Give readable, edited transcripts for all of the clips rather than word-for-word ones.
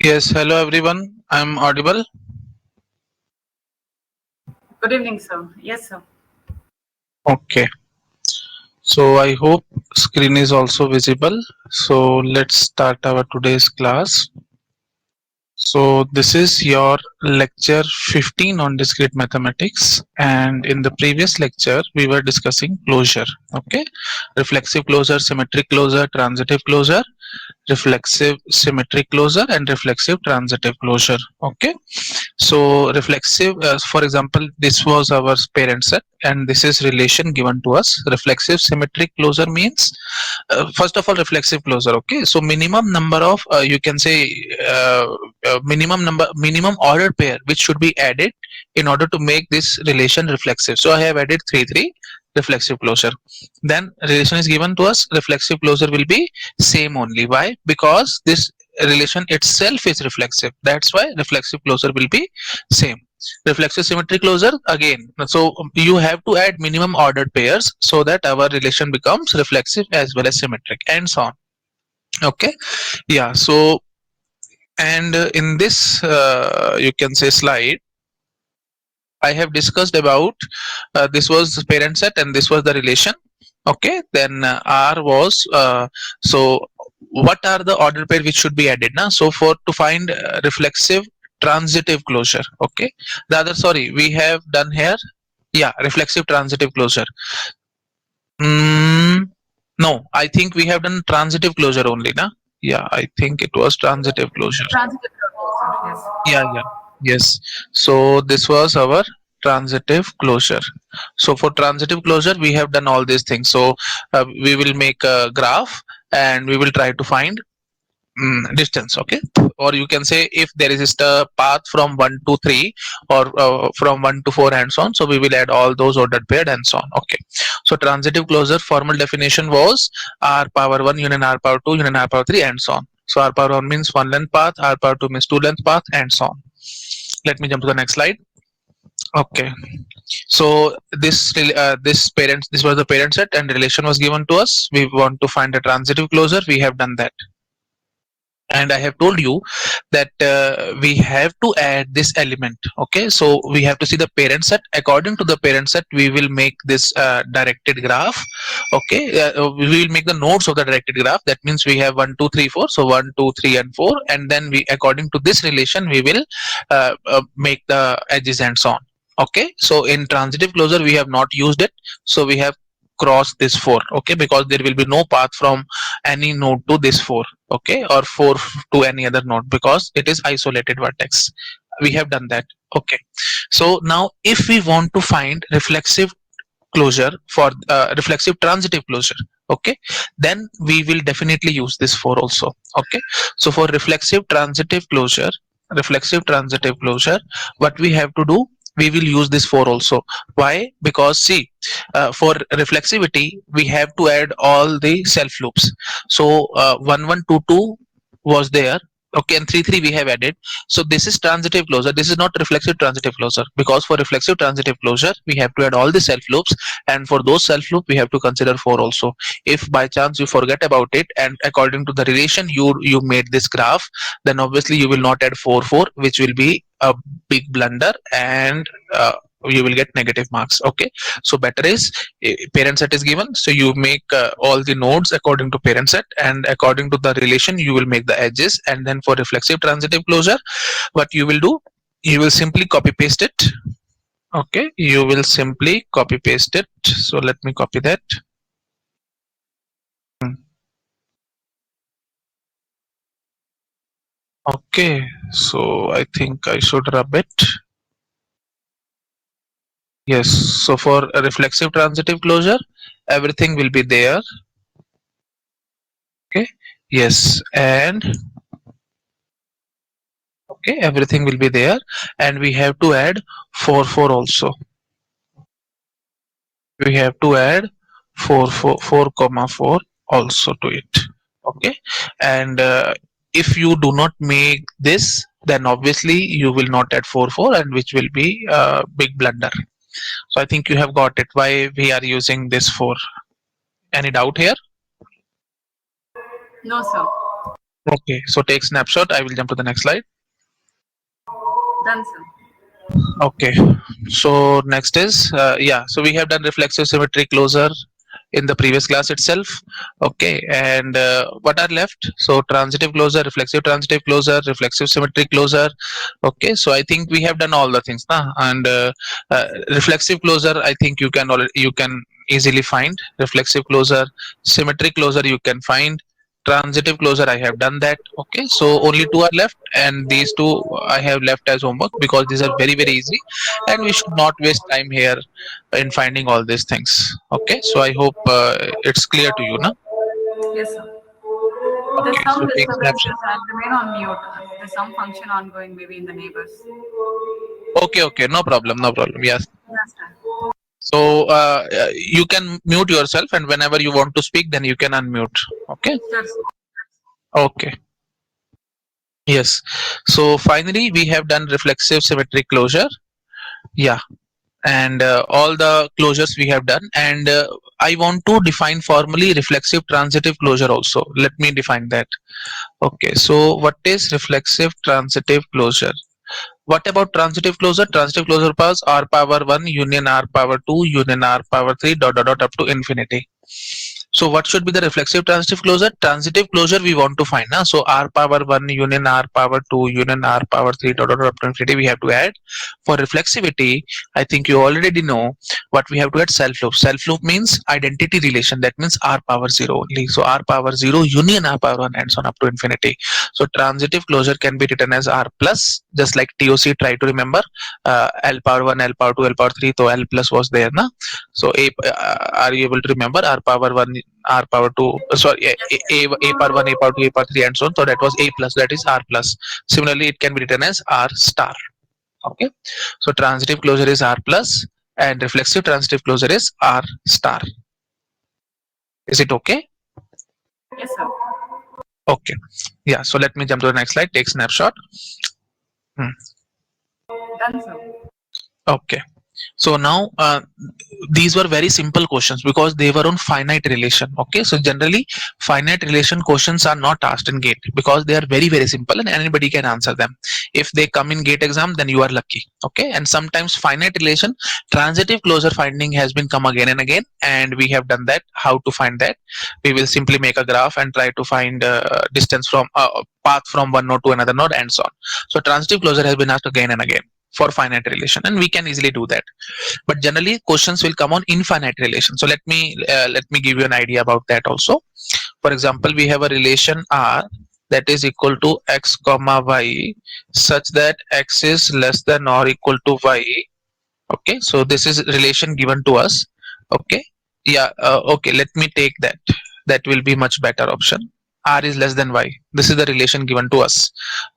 Yes, hello everyone. I'm audible. Good evening, sir. Yes, sir. Okay. So I hope screen is also visible. So let's start our today's class. So this is your lecture 15 on discrete mathematics, and in the previous lecture we were discussing closure. Okay, reflexive closure, symmetric closure, transitive closure, reflexive symmetric closure, and reflexive transitive closure. Okay, so reflexive, for example, this was our parent set and this is relation given to us. Reflexive symmetric closure means, first of all, reflexive closure. Okay, so minimum number of, you can say, minimum ordered pair which should be added in order to make this relation reflexive. So I have added 3 reflexive closure. Then relation is given to us, reflexive closure will be same only. Why? Because this relation itself is reflexive, that's why reflexive closure will be same. Reflexive symmetric closure again, so you have to add minimum ordered pairs so that our relation becomes reflexive as well as symmetric, and so on. Okay, yeah. So, and in this you can say slide I have discussed about, this was the parent set and this was the relation. Okay, then R was, so what are the order pair which should be added now? So for to find reflexive transitive closure. Okay, the other, sorry, we have done here, yeah, reflexive transitive closure. mm, no, I think we have done transitive closure only, na? Yeah, I think it was transitive closure. Transitive closure, yes. Yeah, yes. So this was our transitive closure. So for transitive closure we have done all these things. So we will make a graph and we will try to find distance. Okay, or you can say if there is just a path from 1 to 3 or from 1 to 4 and so on, so we will add all those ordered paired and so on. Okay, so transitive closure formal definition was r power 1 union r power 2 union r power 3 and so on. So r power 1 means one length path, r power 2 means two length path, and so on. Let me jump to the next slide. Okay, so this was the parent set and relation was given to us. We want to find a transitive closure, we have done that. And I have told you that we have to add this element. Okay, so we have to see the parent set. According to the parent set we will make this directed graph. Okay, we will make the nodes of the directed graph. That means we have 1 2 3 4, so 1 2 3 and 4, and then we, according to this relation, we will make the edges and so on. Okay, so in transitive closure we have not used it, so we have crossed this 4. Okay, because there will be no path from any node to this 4. Okay, or 4 to any other node because it is isolated vertex. We have done that. Okay, so now if we want to find reflexive closure for reflexive transitive closure, okay, then we will definitely use this 4 also. Okay, so for reflexive transitive closure, what we have to do, we will use this 4 also. Why? Because see, for reflexivity we have to add all the self loops. So 1 1 2 2 was there. Okay, and 3 3 we have added. So this is transitive closure, this is not reflexive transitive closure, because for reflexive transitive closure we have to add all the self loops, and for those self loop we have to consider 4 also. If by chance you forget about it and according to the relation you made this graph, then obviously you will not add 4 4, which will be a big blunder, and you will get negative marks. Okay, so better is, parent set is given, so you make all the nodes according to parent set, and according to the relation you will make the edges. And then for reflexive transitive closure, what you will do, you will simply copy paste it. Okay, you will simply copy paste it. So let me copy that. Okay, so I think I should rub it. Yes, so for a reflexive transitive closure everything will be there. Okay, yes, and okay, everything will be there, and we have to add 4 4 also. We have to add 4 comma 4 also to it. Okay, and if you do not make this, then obviously you will not add 4 4, and which will be a big blunder. So I think you have got it why we are using this 4. Any doubt here? No, sir. Okay, so take snapshot. I will jump to the next slide. Done, sir. Okay, so next is yeah. So we have done reflexive symmetry closure in the previous class itself. Okay, and what are left? So transitive closure, reflexive symmetry closure. Okay, so I think we have done all the things, nah? And reflexive closure, I think you can easily find reflexive closure, symmetry closure you can find. Transitive closure, I have done that. Okay, so only two are left, and these two I have left as homework because these are very easy, and we should not waste time here in finding all these things. Okay, so I hope it's clear to you now. Yes, sir. There's Okay, some so take snapshot. disturbances. I'll remain on mute. There's some function ongoing, maybe in the neighbors. Okay, no problem, no problem. Yes. Yes, sir. So you can mute yourself, and whenever you want to speak, then you can unmute. Okay. Sure, sir. Okay. Yes. So finally, we have done reflexive symmetry closure. Yeah, and all the closures we have done, and I want to define formally reflexive transitive closure also. Let me define that. Okay, so what is reflexive transitive closure? What about transitive closure? Transitive closure powers r power 1 union r power 2 union r power 3 dot up to infinity. So what should be the reflexive transitive closure? Transitive closure we want to find. Na? So r power 1 union r power 2 union r power 3 dot up to infinity we have to add. For reflexivity, I think you already know what we have to add. Self loop. Self loop means identity relation. That means r power 0 only. So r power 0 union r power 1 and so on up to infinity. So transitive closure can be written as r plus, just like TOC try to remember. L power 1, L power 2, L power 3. So L plus was there. Na? So are you able to remember r power 1, r power 2, sorry, a power 1, a power 2, a power 3 and so on. So that was a plus, that is r plus. Similarly, it can be written as r star. Okay, so transitive closure is r plus and reflexive transitive closure is r star. Is it okay? Yes, sir. Okay, yeah, so let me jump to the next slide. Take snapshot. Done, sir. Okay, so now these were very simple questions because they were on finite relation. Okay, so generally finite relation questions are not asked in gate because they are very simple and anybody can answer them. If they come in gate exam, then you are lucky. Okay, and sometimes finite relation transitive closure finding has been come again and again, and we have done that. How to find that? We will simply make a graph and try to find distance from path from one node to another node and so on. So transitive closure has been asked again and again for finite relation, and we can easily do that. But generally questions will come on infinite relation. So let me give you an idea about that also. For example, we have a relation r that is equal to x comma y such that x is less than or equal to y. Okay, so this is relation given to us. Okay, yeah, okay, let me take that. That will be much better option. R is less than y. This is the relation given to us.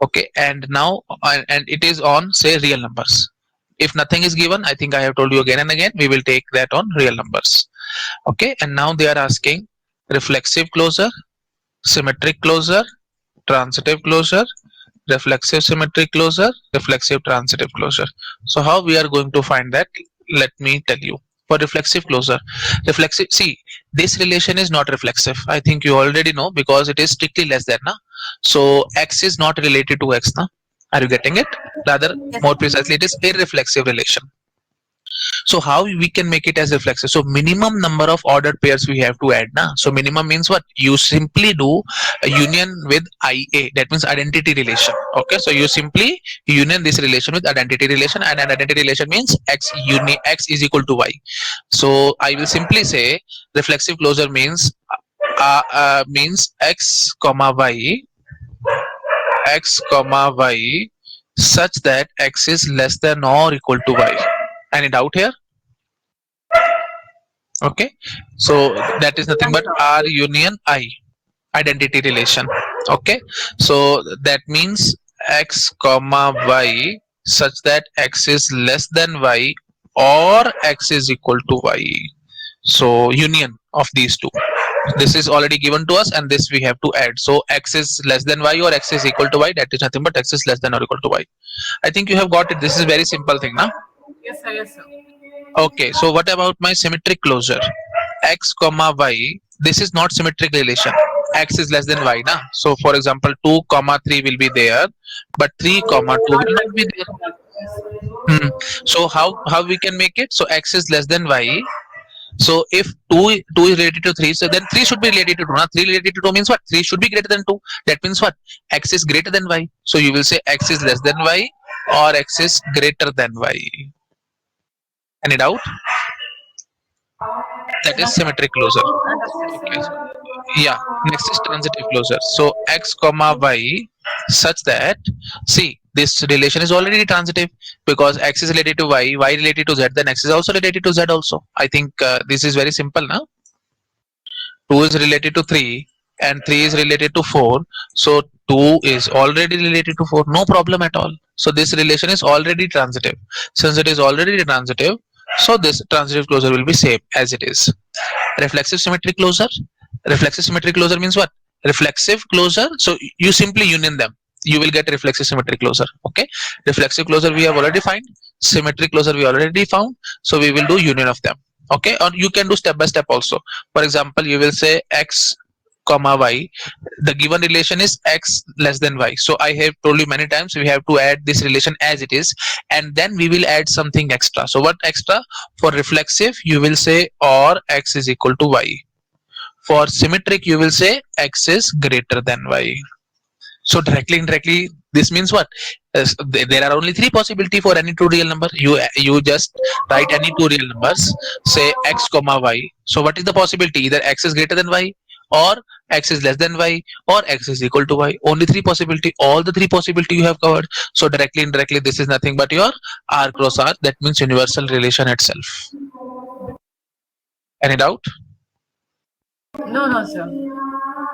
Okay, and now and it is on say real numbers. If nothing is given, I think I have told you again and again, we will take that on real numbers. Okay, and now they are asking reflexive closure, symmetric closure, transitive closure, reflexive symmetric closure, reflexive transitive closure. So how we are going to find that? Let me tell you. For reflexive closure, reflexive, see, this relation is not reflexive. I think you already know because it is strictly less than. Na? So x is not related to x. Na? Are you getting it? Rather, Yes, more sir. precisely, it is irreflexive relation. So how we can make it as reflexive? So minimum number of ordered pairs we have to add. Na? So minimum means what? You simply do a union with IA. That means identity relation. Okay. So you simply union this relation with identity relation, and an identity relation means x is equal to y. So I will simply say reflexive closure means x comma y such that x is less than or equal to y. Any doubt here? Okay, so that is nothing Done, but sir. r union I, identity relation. Okay, so that means x comma y such that x is less than y or x is equal to y. So union of these two, this is already given to us and this we have to add. So x is less than y or x is equal to y, that is nothing but x is less than or equal to y. I think you have got it. This is very simple thing now. Yes, sir. Yes, sir. Okay, so what about my symmetric closure? X comma y, this is not symmetric relation. x is less than y, na? So for example, 2 comma 3 will be there, but 3 comma 2 will not be there. Hmm. So how we can make it? So x is less than y. So if 2 is related to 3, so then 3 should be related to 2. Now 3 related to 2 means what? 3 should be greater than 2. That means what? X is greater than y. So you will say x is less than y or x is greater than y. Any doubt? That is Nothing. symmetric closure. Understood, Okay. sir. Yeah. Next is transitive closure. So x comma y such that, see, this relation is already transitive because x is related to y related to z, then x is also related to z also. I think this is very simple now. 2 is related to 3 and 3 is related to 4, so 2 is already related to 4, no problem at all. So this relation is already transitive. Since it is already transitive, so this transitive closure will be same as it is. Reflexive symmetric closure. Reflexive symmetric closure means what? Reflexive closure, so you simply union them, you will get reflexive symmetric closure. Okay, reflexive closure we have already found, symmetric closure we already found, so we will do union of them. Okay, or you can do step by step also. For example, you will say x comma y, the given relation is x less than y, so I have told you many times we have to add this relation as it is, and then we will add something extra. So what extra? For reflexive you will say or x is equal to y. For symmetric you will say x is greater than y. So directly indirectly this means what? There are only three possibility for any two real number. You just write any two real numbers, say x comma y. So what is the possibility? Either x is greater than y, or x is less than y, or x is equal to y. Only three possibility. All the three possibility you have covered. So directly indirectly this is nothing but your r cross r. That means universal relation itself. Any doubt? No, no, sir.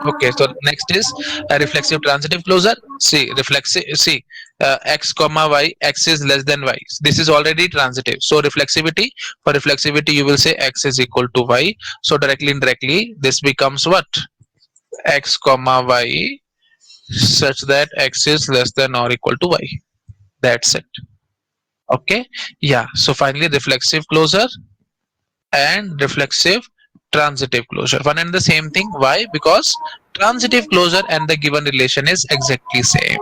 Okay, so next is a reflexive transitive closure. See, reflexive. See, x comma y, x is less than y. This is already transitive. So reflexivity. For reflexivity, you will say x is equal to y. So directly, indirectly, this becomes what? X comma y, such that x is less than or equal to y. That's it. Okay. Yeah. So finally, reflexive closure and reflexive transitive closure, one and the same thing. Why? Because transitive closure and the given relation is exactly same.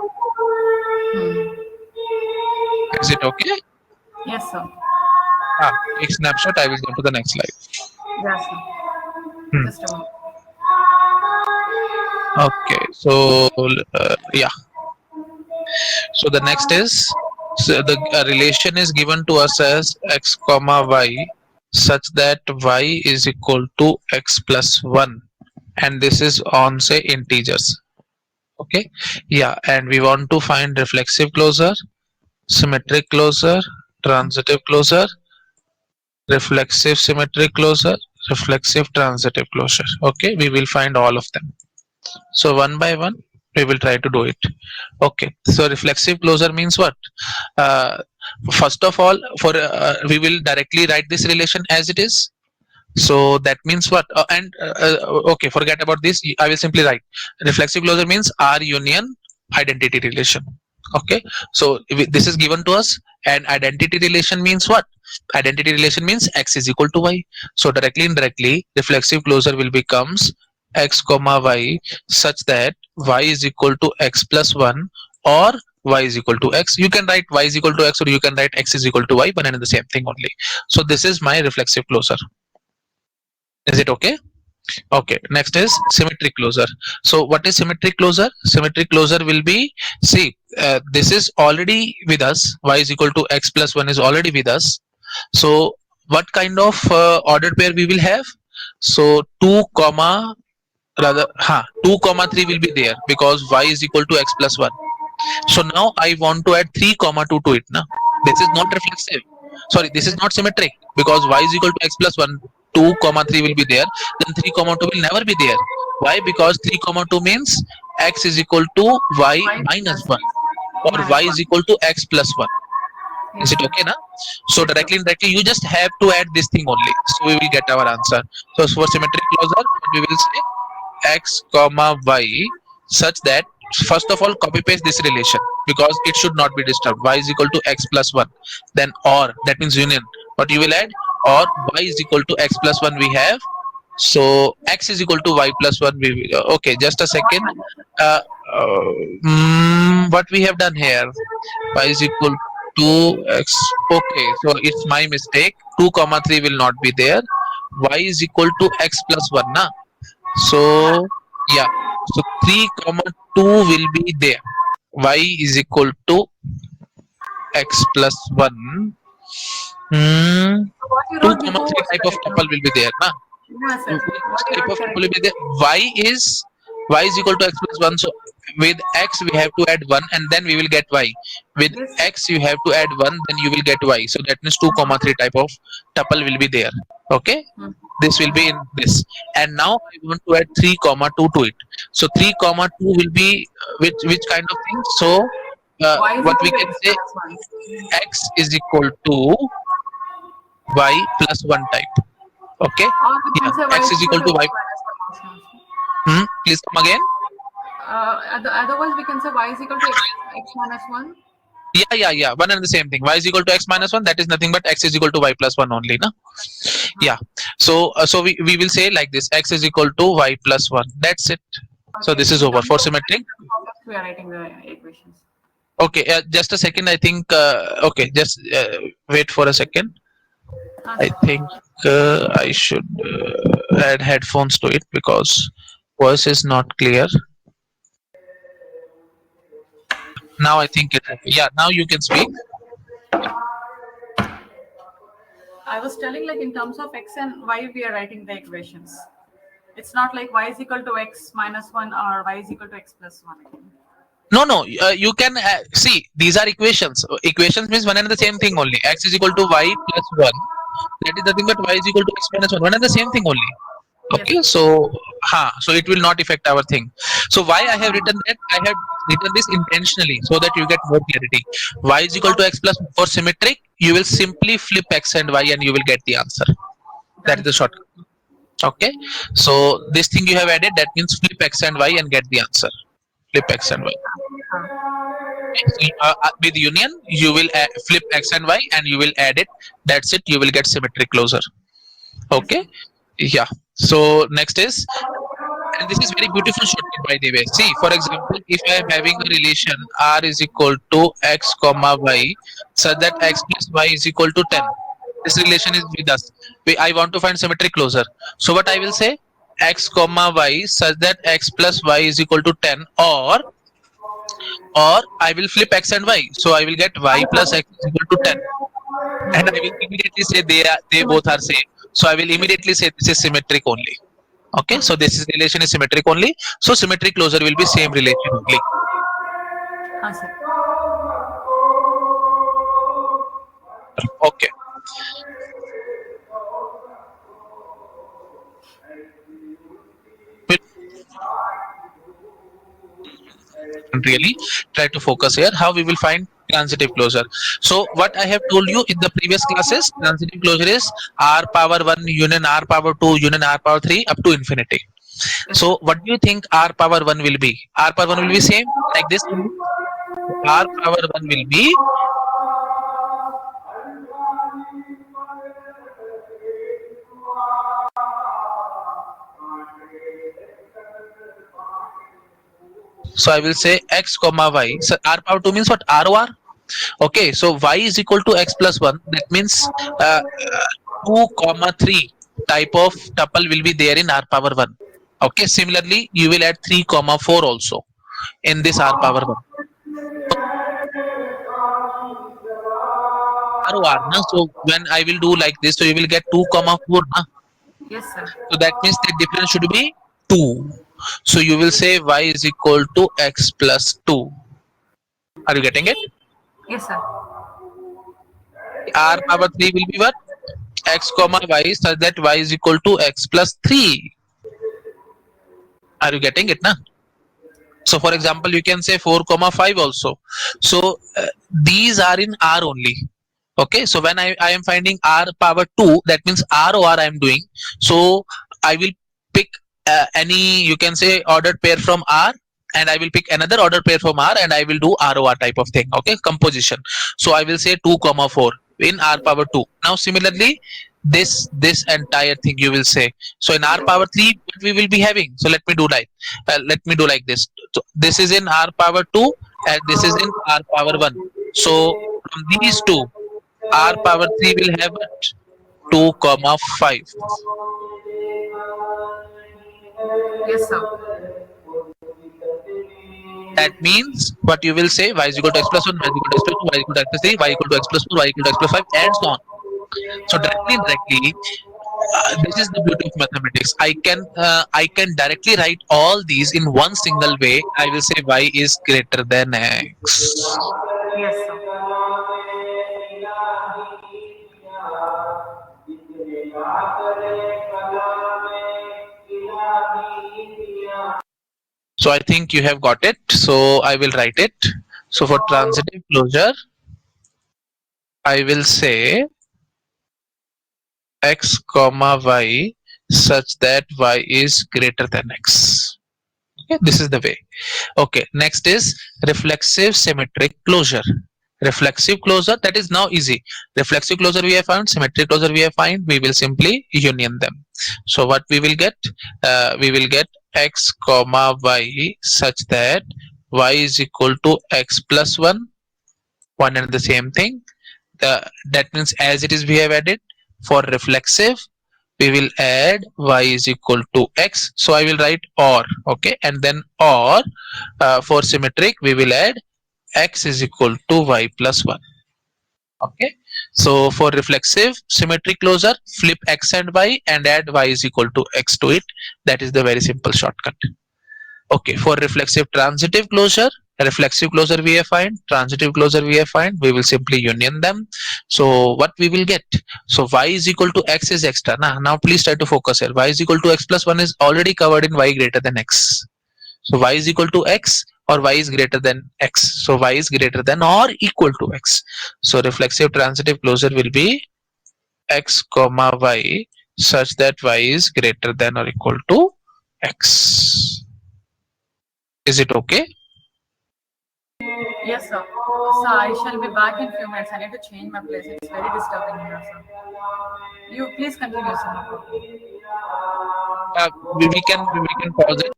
Hmm. Is it okay? Yes, sir. Take snapshot, I will go to the next slide. Yes, sir. Hmm. Just a minute. Okay, so yeah, so the next is, so the relation is given to us as x comma y such that y is equal to x plus 1, and this is on say integers. Okay, yeah, and we want to find reflexive closure, symmetric closure, transitive closure, reflexive symmetric closure, reflexive transitive closure. Okay, we will find all of them. So one by one we will try to do it. Okay, so reflexive closure means what? uh, First of all, for we will directly write this relation as it is. So that means what? Okay, forget about this. I will simply write reflexive closure means R union identity relation. Okay, so this is given to us, and identity relation means what? Identity relation means x is equal to y. So directly indirectly, reflexive closure will becomes x comma y such that y is equal to x plus 1, or y is equal to x. You can write y is equal to x, or you can write x is equal to y, but and the same thing only. So this is my reflexive closure. Is it okay? Okay, next is symmetric closure. So what is symmetric closure? Symmetric closure will be, see, this is already with us, y is equal to x plus 1 is already with us. So what kind of ordered pair we will have? So 2 comma, rather 2 comma 3 will be there because y is equal to x plus 1. So now I want to add 3 comma 2 to it. Now this is not reflexive, sorry, this is not symmetric, because y is equal to x plus 1, 2 comma 3 will be there, then 3 comma 2 will never be there. Why? Because 3 comma 2 means x is equal to y Y minus plus 1, or y minus is 1. equal to x plus 1. Yes, Is it sir. okay now? So Yes, sir. directly indirectly you just have to add this thing only, so we will get our answer. So for symmetric closure, what we will say, x comma y such that, first of all, copy paste this relation because it should not be disturbed. Y is equal to x plus 1, then or, that means union. What you will add? Or y is equal to x plus 1 we have, So x is equal to y plus 1. Okay, just a second. Uh, what we have done here? Y is equal to x. Okay, so it's my mistake. 2 comma 3 will not be there. Y is equal to x plus 1 na. So yeah, so 3 comma 2 will be there. Y is equal to x plus 1. Hmm, So what you 2 wrote comma before 3 was type of correct, no? tuple will be there na. Yes, sir. What Which you type wrote of tuple correct. will be there? Y is equal to x plus 1. So with x we have to add 1 and then we will get y. With Yes. x you have to add 1, then you will get y. So that means 2 comma 3 type of tuple will be there. Okay, Hmm. this will be in this. And now I want to add 3 comma 2 to it. So 3 comma 2 will be which kind of thing? So Y is what equal we to can x say, minus 1. x is equal to y plus 1 type. Okay, Or we yeah, can say y x is is equal equal to to x y. minus 1 also. Please come again. Otherwise, we can say y is equal to x minus 1. Yeah. One and the same thing. Y is equal to x minus 1. That is nothing but x is equal to y plus 1 only, na? Yeah. So we will say like this: x is equal to y plus 1. That's it. So Okay. this is In over terms for of symmetric. we are writing the equations. Okay. Just a second. I think. Okay. Just wait for a second. I think I should add headphones to it because voice is not clear. Now I think it's okay. Yeah. Now you can speak. I was telling like in terms of x and y, we are writing the equations. It's not like y is equal to x minus 1 or y is equal to x plus 1 again. No. You can see these are equations. Equations means one and the same thing only. X is equal to y plus 1. That is nothing but y is equal to x minus 1. One and the same thing only. Yes, Okay, sir. so it will not affect our thing. So why I have written that? I have written this intentionally so that you get more clarity. Y is equal to Okay. x plus 1. For symmetric, you will simply flip x and y and you will get the answer. That is Done, the sir. shortcut. Okay, so this thing you have added, that means flip x and y and get the answer. Flip x and y. So with union, you will flip x and y and you will add it. That's it. You will get symmetric closure. Yes, Okay. sir. Yeah. So next is, and this is very beautiful shortcut by the way. See, for example, if I am having a relation r is equal to x comma y, such that x plus y is equal to 10. This relation is with us. I want to find symmetric closure. So what I will say, x comma y such that x plus y is equal to 10, or I will flip x and y. So I will get y plus x is equal to 10. And I will immediately say they both are Symmetric. same. So I will Yes, sir. immediately say this is symmetric only. Okay, so Okay. this is relation is symmetric only. So symmetric closure will be same relation only. Sir. Okay. We'll really try to focus here how we will find transitive closure. So what I have told you in the previous classes, transitive closure is r power 1 union r power 2 union r power 3 up to infinity. Yes, sir. So what do you think r power 1 will be? R power 1 will be same like this only. R power 1 will be, so I will say x comma y. So r power 2 means what? ROR. Okay, so y is equal to x plus 1. That means 2 comma 3 type of tuple will be there in r power 1. Okay, similarly you will add 3 comma 4 also in this r power 1. ROR na? So when I will do like this, so you will get 2 comma 4 na? Yes, sir. So that means the difference should be 2. So you will say y is equal to x plus 2. Are you getting it? Yes, sir. R power 3 will be what? X comma y such that y is equal to x plus 3. Are you getting it na? So for example, you can say 4 comma 5 also. So these are in R only. Okay, so when I am finding R power 2, that means ROR I am doing. So I will pick any, you can say, ordered pair from R, and I will pick another ordered pair from R and I will do ROR type of thing. Okay, composition. So I will say 2 comma 4 in R power 2. Now similarly, this entire thing you will say. So in r power 3 what we will be having, so let me do like this. So this is in r power 2 and this is in r power 1. So from these two, r power 3 will have what? 2 comma 5. Yes, sir. That means what you will say, y is equal to x plus 1, y is equal to x plus 2, y is equal to x plus 3, y equal to x plus 4, y equal to x plus 5, and so on. So directly, this is the beauty of mathematics. I can directly write all these in one single way. I will say y is greater than x. Yes, sir. So I think you have got it. So I will write it. So for transitive closure, I will say x comma y such that y is greater than x. Okay, this is the way. Okay, next is reflexive symmetric closure. Reflexive closure, that is now easy. Reflexive closure we have found, symmetric closure we have found, we will simply union them. So what we will get? We will get x comma y such that y is equal to x plus 1, one and the same thing. That means as it is we have added. For reflexive we will add y is equal to x. So I will write or, okay, and then or for symmetric we will add x is equal to y plus 1. Okay, so for reflexive symmetric closure, flip x and y and add y is equal to x to it. That is the very simple shortcut. Okay, for reflexive transitive closure, reflexive closure we have find, transitive closure we have find, we will simply union them. So what we will get? So y is equal to x is extra. Now please try to focus here. Y is equal to x plus 1 is already covered in y greater than x. So y is equal to x or y is greater than x. So y is greater than or equal to x. So reflexive transitive closure will be x comma y such that y is greater than or equal to x. Is it okay? Yes, sir. Sir, I shall be back in few minutes. I need to change my place. It's very disturbing here, sir. You please continue, sir. No problem. We can pause it.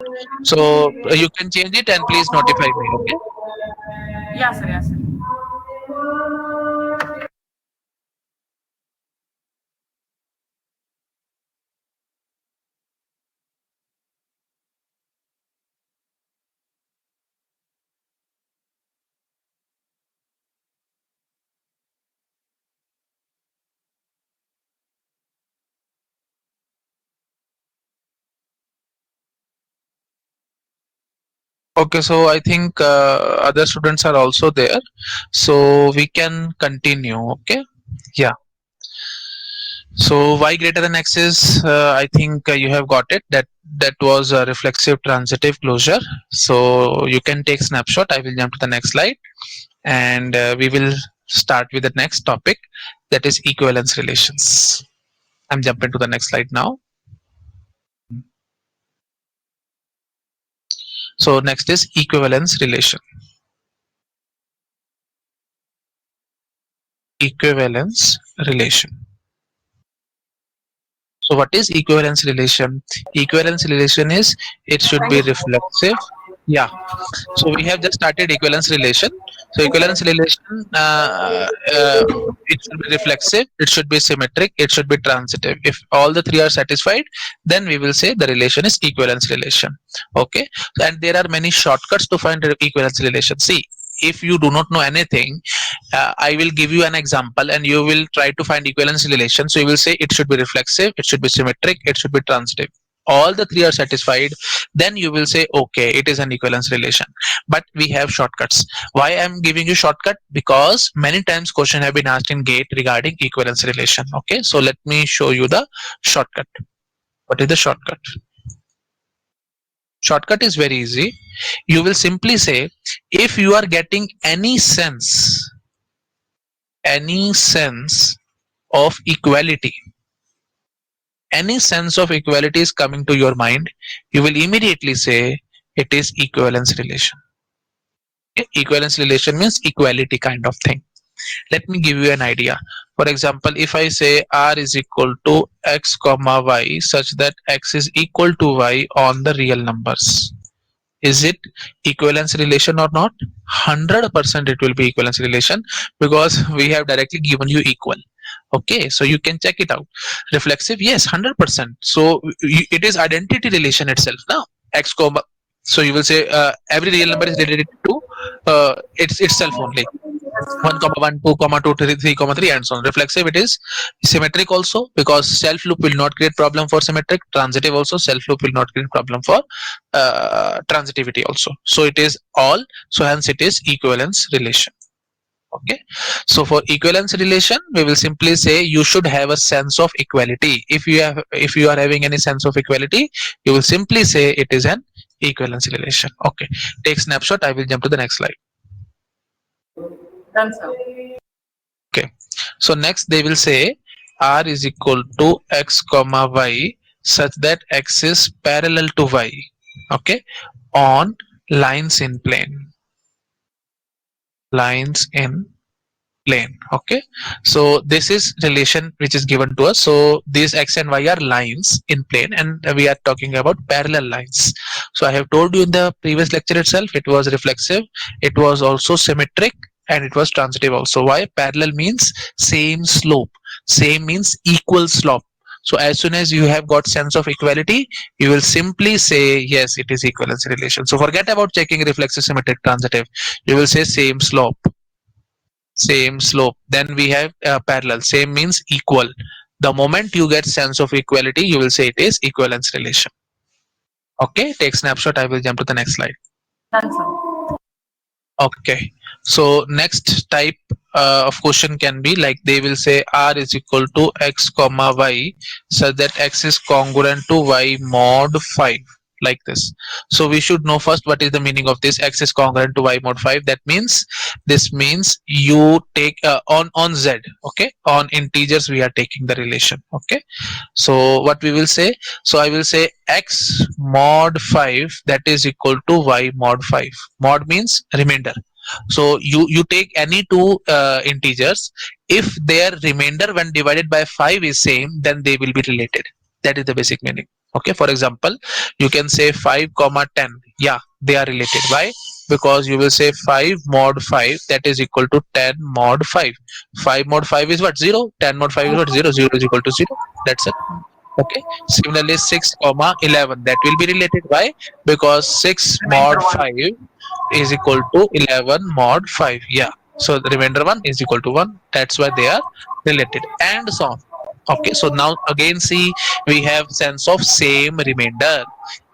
So you can change it and please notify me. Okay. Yes, sir. Yes, sir. Okay. So I think other students are also there. So we can continue. Okay. Yeah. So y greater than x is, I think you have got it. That was a reflexive transitive closure. So you can take snapshot. I will jump to the next slide, and we will start with the next topic, that is equivalence relations. I'm jumping to the next slide now. So next is equivalence relation. Equivalence relation. So what is equivalence relation? Equivalence relation is, it should Thank be you, sir. reflexive. Yeah. So we have just started equivalence relation. So equivalence Okay. relation, it should be reflexive, it should be symmetric, it should be transitive. If all the three are satisfied, then we will say the relation is equivalence relation. Okay, and there are many shortcuts to find equivalence relation. See, if you do not know anything, I will give you an example and you will try to find equivalence relation. So you will say it should be reflexive, it should be symmetric, it should be transitive. All the three are satisfied, then you will say okay, it is an equivalence relation. But we have shortcuts. Why I'm giving you shortcut? Because many times question have been asked in GATE regarding equivalence relation. Okay, so let me show you the shortcut. What is the shortcut? Shortcut is very easy. You will simply say, if you are getting any sense of equality, any sense of equality is coming to your mind, you will immediately say it is equivalence relation. Okay? Equivalence relation means equality kind of thing. Let me give you an idea. For example, if I say r is equal to x comma y such that x is equal to y on the real numbers, is it equivalence relation or not? 100% it will be equivalence relation, because we have directly given you equal. Okay, so you can check it out. Reflexive, yes, 100%. So it is identity relation itself now. X comma, so you will say every real number is related to its itself only. 1 comma 1, 2 comma 2, 3 comma 3, and so on. Reflexive, it is symmetric also, because self loop will not create problem for symmetric. Transitive also, self loop will not create problem for transitivity also. So it is all, so hence it is equivalence relation. Okay, so for equivalence relation we will simply say you should have a sense of equality. If you are having any sense of equality, you will simply say it is an equivalence relation. Okay, take snapshot. I will jump to the next slide. Done, sir. Okay, so next they will say r is equal to x comma y such that x is parallel to y. Okay, on lines in plane. Lines in plane. Okay, so this is relation which is given to us. So these x and y are lines in plane, and we are talking about parallel lines. So I have told you in the previous lecture itself, it was reflexive, it was also symmetric, and it was transitive also. Why? Parallel means same slope, same means equal slope. So as soon as you have got sense of equality, you will simply say yes, it is equivalence relation. So forget about checking reflexive, symmetric, transitive. You will say same slope, same slope. Then we have parallel. Same means equal. The moment you get sense of equality, you will say it is equivalence relation. Okay, take snapshot. I will jump to the next slide. Done, sir. Okay, so next type of question can be like, they will say r is equal to x comma y such that x is congruent to y mod 5, like this. So we should know first what is the meaning of this x is congruent to y mod 5. That means, this means you take on z. Okay, on integers we are taking the relation. Okay, so what we will say, so I will say x mod 5 that is equal to y mod 5. Mod means remainder. So you take any two integers, if their remainder when divided by 5 is same, then they will be related. That is the basic meaning. Okay, for example, you can say 5 comma 10, yeah, they are related. Why? Because you will say 5 mod 5 that is equal to 10 mod 5. 5 mod 5 is what? 0. 10 mod 5 is what? 0. 0 is equal to 0. That's it. Okay, similarly 6 comma 11 that will be related. Why? Because 6 Remainder mod one. 5 is equal to 11 mod 5. Yeah, so the remainder 1 is equal to 1. That's why they are related, and so on. Okay, so now again see, we have sense of same remainder.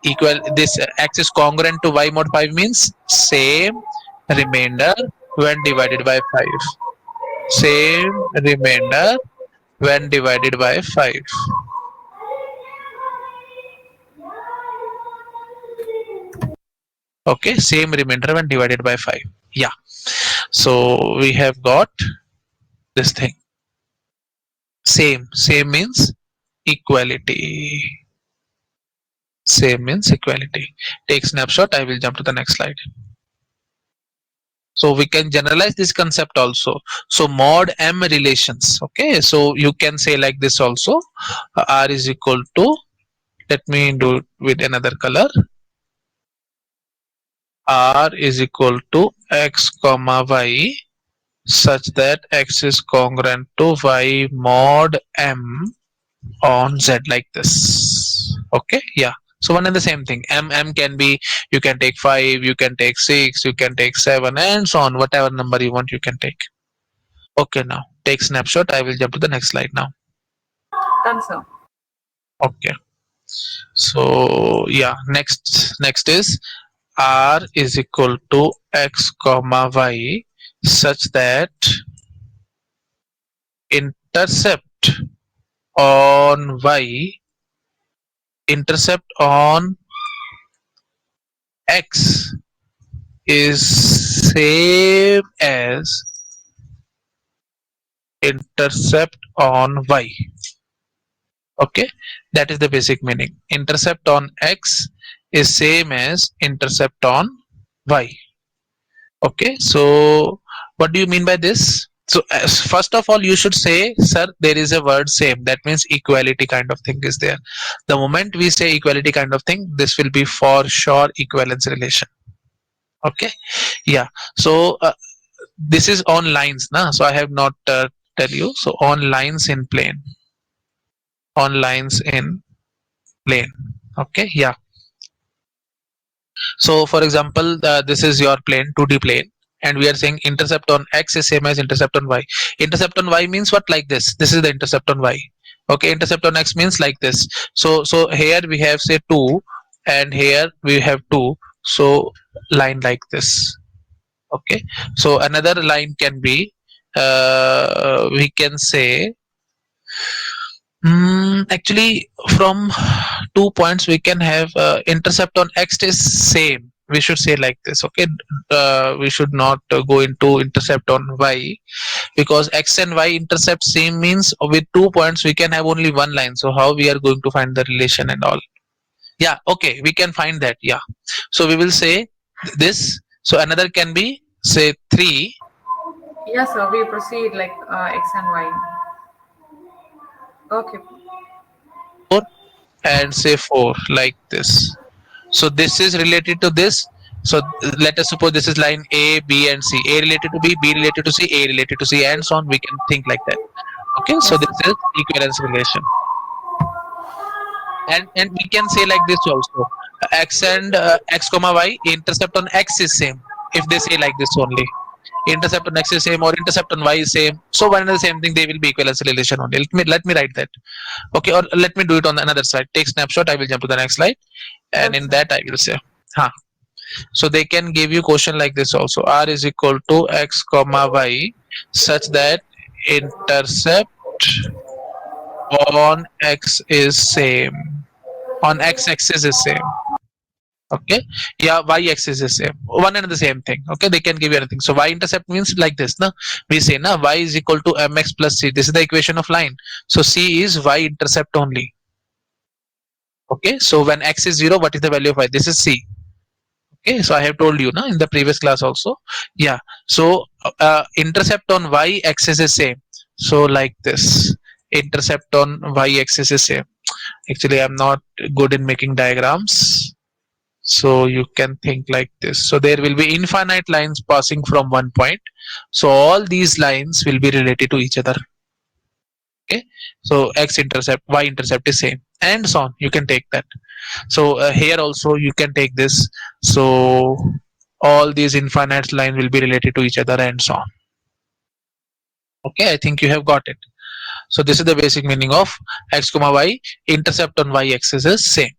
Equal, this x is congruent to y mod 5 means same remainder when divided by 5. Same remainder when divided by 5. Okay, same remainder when divided by 5. Yeah, so we have got this thing. Same means equality. Same means equality. Take snapshot. I will jump to the next slide. So we can generalize this concept also. So mod m relations. Okay, so you can say like this also. R is equal to, let me do it with another color. R is equal to x comma y such that x is congruent to y mod m on z, like this. Okay, yeah, so one and the same thing. M can be, you can take 5, you can take 6, you can take 7, and so on. Whatever number you want, you can take. Okay, now take snapshot. I will jump to the next slide now. Done, sir. Okay, so yeah, next is r is equal to x comma y such that intercept on y, intercept on x is same as intercept on y. Okay, that is the basic meaning. Intercept on x is same as intercept on y. Okay, so what do you mean by this? So first of all, you should say, sir, there is a word same. That means equality kind of thing is there. The moment we say equality kind of thing, this will be for sure equivalence relation. Okay. Yeah. So this is on lines, na. So I have not tell you. So on lines in plane. On lines in plane. Okay. Yeah. So for example, this is your plane, 2D plane, and we are saying intercept on x is same as intercept on y. Intercept on y means what? Like this. This is the intercept on y. Okay, intercept on x means like this. So here we have say 2, and here we have 2. So line like this. Okay. So another line can be, we can say, actually, from 2 points we can have intercept on x is same. We should say like this. Okay, we should not go into intercept on y, because x and y intercept same means with 2 points we can have only one line. So how we are going to find the relation and all? Yeah, okay, we can find that. Yeah, so we will say this. So another can be say 3, Yes, sir. We proceed like X and Y. Okay. and say 4 like this. So this is related to this. So let us suppose this is line A, B, and C. A related to B, B related to C, A related to C, and so on. We can think like that. Okay, so Yes, this sir. is equivalence relation, and we can say like this also. X and x comma y intercept on x is same. If they say like this only, intercept on x is same or intercept on y is same. So one and the same thing, they will be equivalence relation only. Let me write that. Okay, or let me do it on the another slide. Take snapshot. I will jump to the next slide, and Okay, in sir. that I will say, huh. So they can give you question like this also. R is equal to x comma y such that intercept on x is same. On x axis is same. Okay. Yeah, y axis is same. One and the same thing. Okay. They can give you anything. So y intercept means like this. Na? We say na y is equal to mx plus c. This is the equation of line. So c is y intercept only. Okay. So when x is 0, what is the value of y? This is c. Okay, so I have told you na in the previous class also. Yeah, so intercept on y axis is same. So like this, intercept on y axis is same. Actually, I'm not good in making diagrams, so you can think like this. So there will be infinite lines passing from one point. So all these lines will be related to each other. Okay, so x intercept, y intercept is same, and so on. You can take that. So here also you can take this. So all these infinite line will be related to each other and so on. Okay, I think you have got it. So this is the basic meaning of x comma y intercept on y axis is same.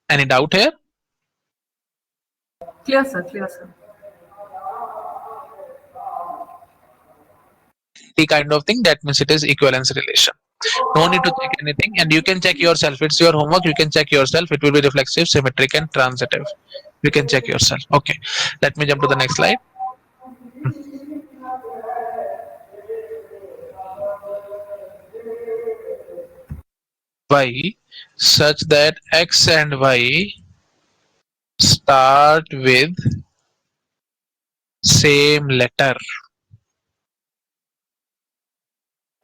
Any doubt here? Clear, sir. Clear, sir. The kind of thing, that means it is equivalence relation. No need to check anything, and you can check yourself. It's your homework. You can check yourself. It will be reflexive, symmetric, and transitive. You can check yourself. Okay, let me jump to the next slide. Y such that x and y start with same letter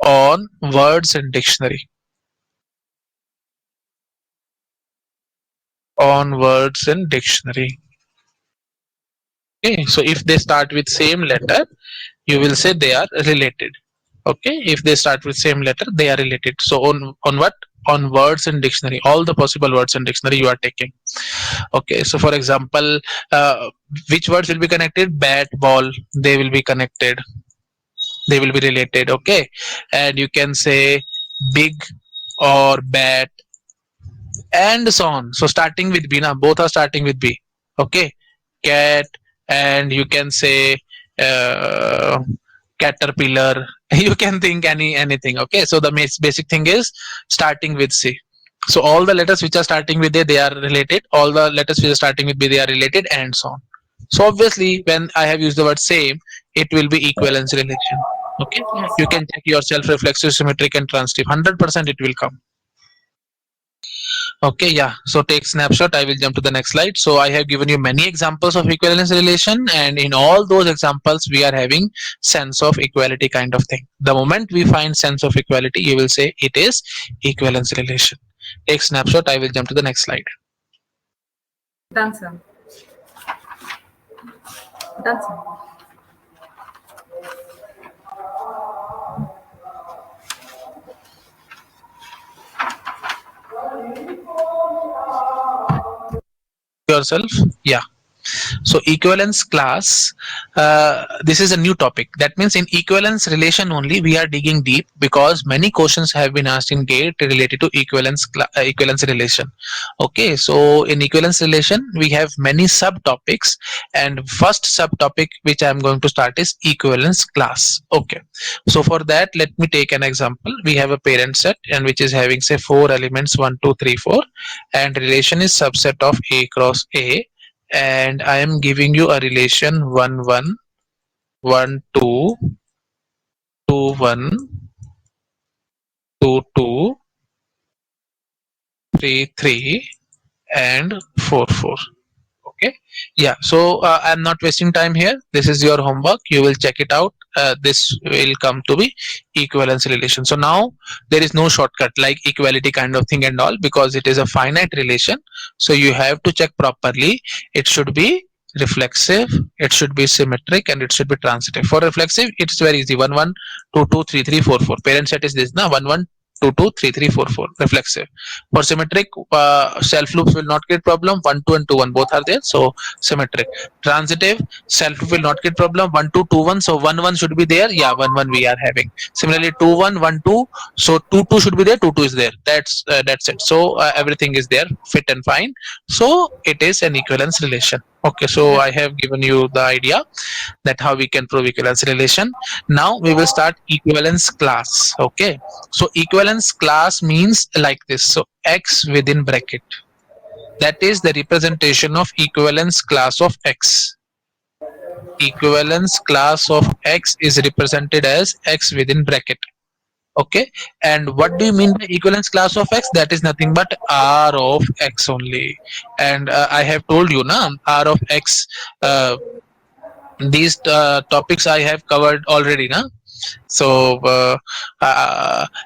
on words in dictionary. On words in dictionary. Okay, so if they start with same letter, you will say they are related. Okay, if they start with same letter, they are related. So on what? On words in dictionary. All the possible words in dictionary you are taking. Okay, so for example, which words will be connected? Bat, ball. They will be connected. They will be related. Okay, and you can say big or bat and so on. So starting with B, now both are starting with B. Okay, cat, and you can say uh, caterpillar. You can think anything. Okay, so the basic thing is starting with C. So all the letters which are starting with A, they are related. All the letters which are starting with B, they are related, and so on. So obviously, when I have used the word same, it will be equivalence relation. Okay, Yes, you sir. can check yourself reflexive, symmetric, and transitive. 100% it will come. Okay, yeah. So take snapshot. I will jump to the next slide. So I have given you many examples of equivalence relation, and in all those examples, we are having sense of equality kind of thing. The moment we find sense of equality, you will say it is equivalence relation. Take snapshot. I will jump to the next slide. Done, sir. Done, sir. Yourself. Yeah. So equivalence class, this is a new topic. That means in equivalence relation only we are digging deep, because many questions have been asked in GATE related to equivalence relation. Okay, so in equivalence relation we have many subtopics, and first subtopic which I am going to start is equivalence class. Okay, so for that let me take an example. We have a parent set and which is having say 4 elements 1 2 3 4, and relation is subset of A cross A, and I am giving you a relation 1 1 1 2 2 1 2 2 3 3 and 4 4. Okay, yeah. So I'm not wasting time here. This is your homework. You will check it out. This will come to be equivalence relation. So now there is no shortcut like equality kind of thing and all, because it is a finite relation. So you have to check properly. It should be reflexive, it should be symmetric, and it should be transitive. For reflexive it's very easy: 1 1 2 2 3 3 4 4. Parent set is this, na, 1 1 2 2 3 3 4 4. Reflexive. For symmetric, self loops will not create problem. 1 2 and 2 1 both are there, so symmetric. Transitive, self loop will not create problem. 1 2 2 1, so 1 1 should be there. Yeah, 1 1 we are having. Similarly 2 1 1 2, so 2 2 should be there, 2 2 is there. That's it. So everything is there, fit and fine. So it is an equivalence relation. Okay, so Yes. I have given you the idea that how we can prove equivalence relation. Now we will start equivalence class. Okay, so equivalence class means like this. So X within bracket, that is the representation of equivalence class of X. Equivalence class of X is represented as X within bracket. Okay, and what do you mean by equivalence class of X? That is nothing but R of X only. And I have told you na, R of X, these topics I have covered already na. So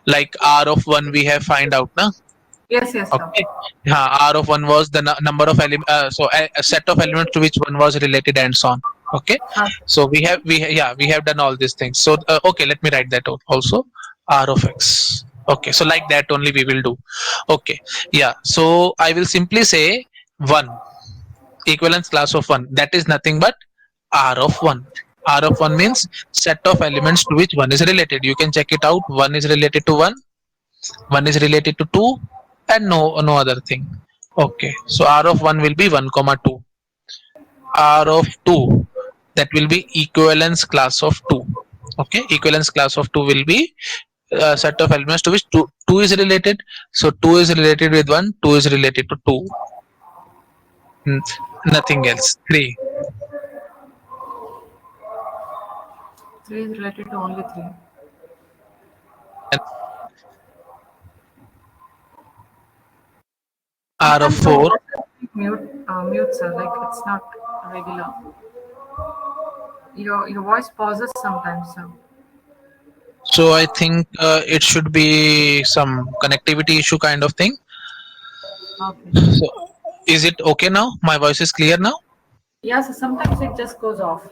like R of 1 we have find out na. Yes, yes, sir. Okay, R of 1 was the number of so a set of elements to which one was related and so on. Okay, so we have done all these things. So okay, let me write that out also. R of X. Okay, so like that only we will do. Okay, yeah, so I will simply say 1, equivalence class of 1, that is nothing but R of 1. R of 1 means set of elements to which 1 is related. You can check it out. 1 is related to 1, 1 is related to 2, and no other thing. Okay, so R of 1 will be 1 comma 2. R of 2, that will be equivalence class of 2. Okay, equivalence class of 2 will be a set of elements to which 2 is related. So 2 is related with 1, 2 is related to 2. Nothing else. 3. 3 is related to only 3. R of Sometimes your 4. voice is mute, sir. Like it's not regular. Your voice pauses sometimes, sir. So I think it should be some connectivity issue kind of thing. Okay. So is it okay now? My voice is clear now? Yes, sometimes it just goes off.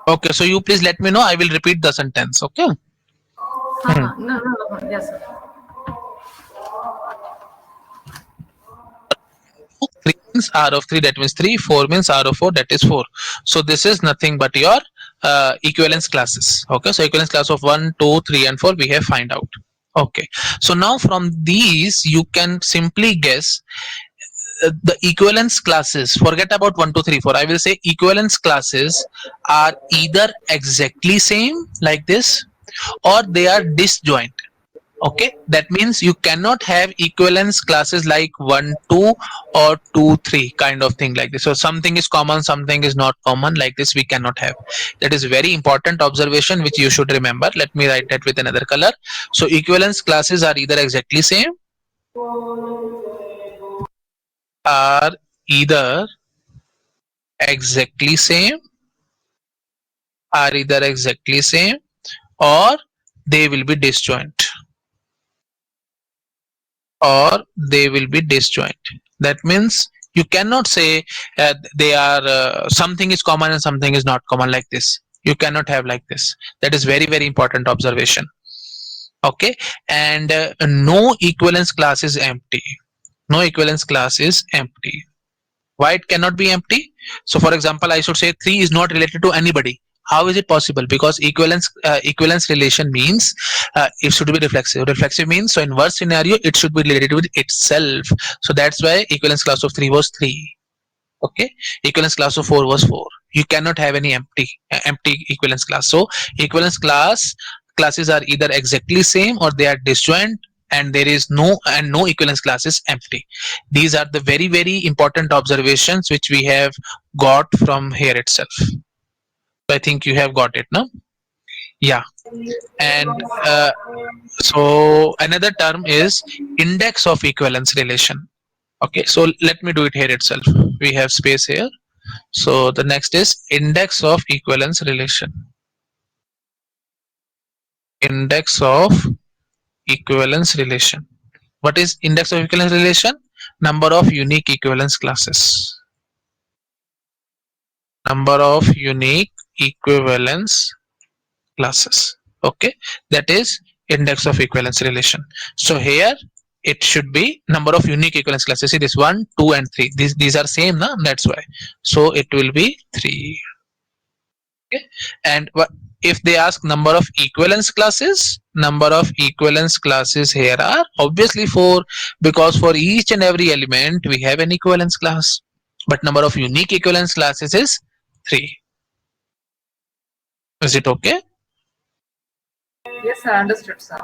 Okay, so you please let me know. I will repeat the sentence. Okay. Hmm. No, no, no. Yes, sir. 3 means R of 3, that means 3. 4 means R of 4, that is 4. So this is nothing but your equivalence classes. Okay, so equivalence class of 1, 2, 3 and 4 we have find out. Okay, so now from these you can simply guess the equivalence classes. Forget about 1 2 3 4. I will say equivalence classes are either exactly same like this, or they are disjoint. Okay, that means you cannot have equivalence classes like 1 2 or 2 3 kind of thing like this. So something is common, something is not common, like this we cannot have. That is very important observation which you should remember. Let me write that with another color. So equivalence classes are either exactly same are either exactly same, or they will be disjoint, or they will be disjoint. That means you cannot say they are something is common and something is not common like this. You cannot have like this. That is very very important observation. Okay, and no equivalence class is empty. No equivalence class is empty. Why it cannot be empty? So for example, I should say 3 is not related to anybody. How is it possible? Because equivalence relation means it should be reflexive. Reflexive means, so in worst scenario it should be related with itself. So that's why equivalence class of 3 was 3. Okay, equivalence class of 4 was 4. You cannot have any empty equivalence class. So equivalence classes are either exactly same or they are disjoint, and there is no equivalence class is empty. These are the very very important observations which we have got from here itself. So I think you have got it now. Yeah. And so another term is index of equivalence relation. Okay, so let me do it here itself. We have space here. So the next is index of equivalence relation. Index of equivalence relation. What is index of equivalence relation? Number of unique equivalence classes. Number of unique equivalence classes. Okay, that is index of equivalence relation. So here it should be number of unique equivalence classes. See this 1, 2 and 3. These are same, na? That's why. So it will be 3. Okay, and if they ask number of equivalence classes, here are obviously 4, because for each and every element we have an equivalence class, but number of unique equivalence classes is 3. Is it okay? Yes, sir. Understood, sir.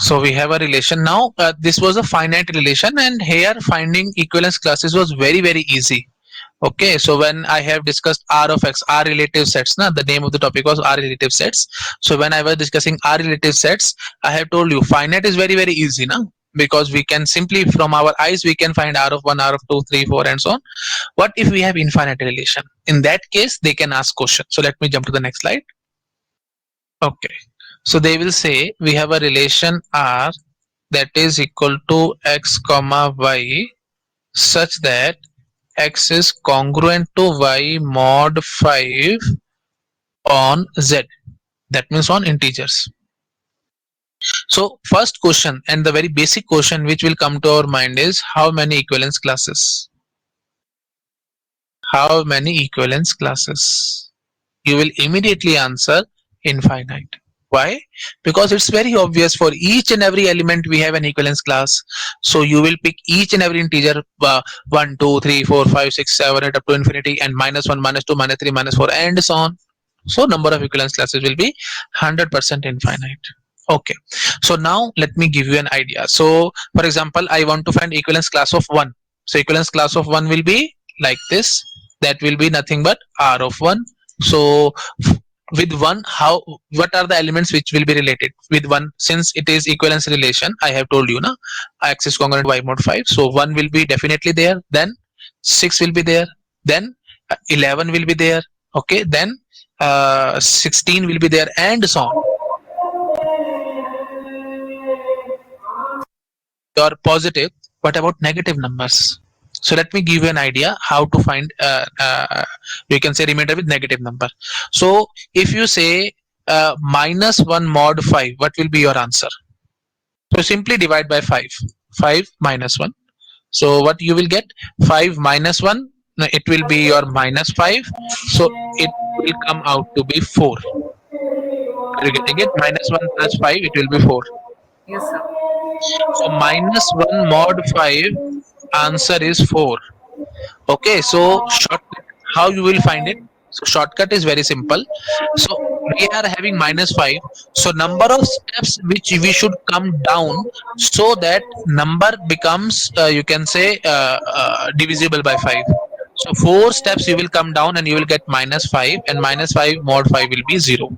So we have a relation now. This was a finite relation, and here finding equivalence classes was very very easy. Okay, so when I have discussed R of X, R relative sets, na, the name of the topic was R relative sets. So when I was discussing R relative sets, I have told you finite is very very easy, na, because we can simply from our eyes we can find R of 1, R of 2, 3, 4 and so on. What if we have infinite relation? In that case they can ask question. So let me jump to the next slide. Okay, so they will say we have a relation R that is equal to X comma Y such that X is congruent to Y mod 5 on Z. That means on integers. So first question and the very basic question which will come to our mind is how many equivalence classes? How many equivalence classes? You will immediately answer infinite. Why? Because it's very obvious, for each and every element we have an equivalence class. So you will pick each and every integer 1, 2, 3, 4, 5, 6, 7, 8 up to infinity, and -1, -2, -3, -4 and so on. So number of equivalence classes will be 100% infinite. Okay, so now let me give you an idea. So for example, I want to find equivalence class of 1. So equivalence class of 1 will be like this. That will be nothing but R of 1. So with 1, what are the elements which will be related with 1? Since it is equivalence relation, I have told you, na, X is congruent Y mod 5. So 1 will be definitely there, then 6 will be there, then 11 will be there. Okay, then 16 will be there and so on. Or positive. What about negative numbers? So let me give you an idea how to find you can say remainder with negative number. So if you say -1 mod 5, what will be your answer? So simply divide by 5. 5 minus 1. So what you will get? 5 minus 1. No, it will be your -5. So it will come out to be 4. Are you getting it? -1 plus 5, it will be 4. Yes, sir. So -1 mod 5, answer is 4. Okay, so shortcut, how you will find it? So shortcut is very simple. So we are having -5. So number of steps which we should come down so that number becomes you can say divisible by 5. So 4 steps you will come down and you will get minus 5, and minus 5 mod 5 will be 0.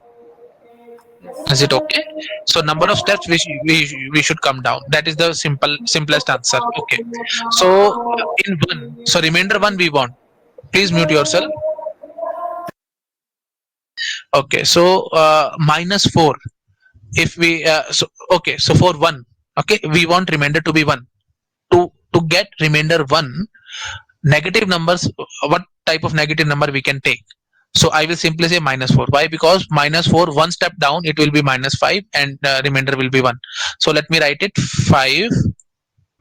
Is Yes. it okay? So number of Yeah. steps we should come down. That is the simplest answer. Okay. So in 1, so remainder 1 we want. Please mute yourself. Okay. So minus 4. If we so okay, so for 1, okay, we want remainder to be 1. To get remainder 1, negative numbers, what type of negative number we can take? So I will simply say minus 4. Why? Because minus 4, one step down it will be minus 5, and remainder will be 1. So let me write it 5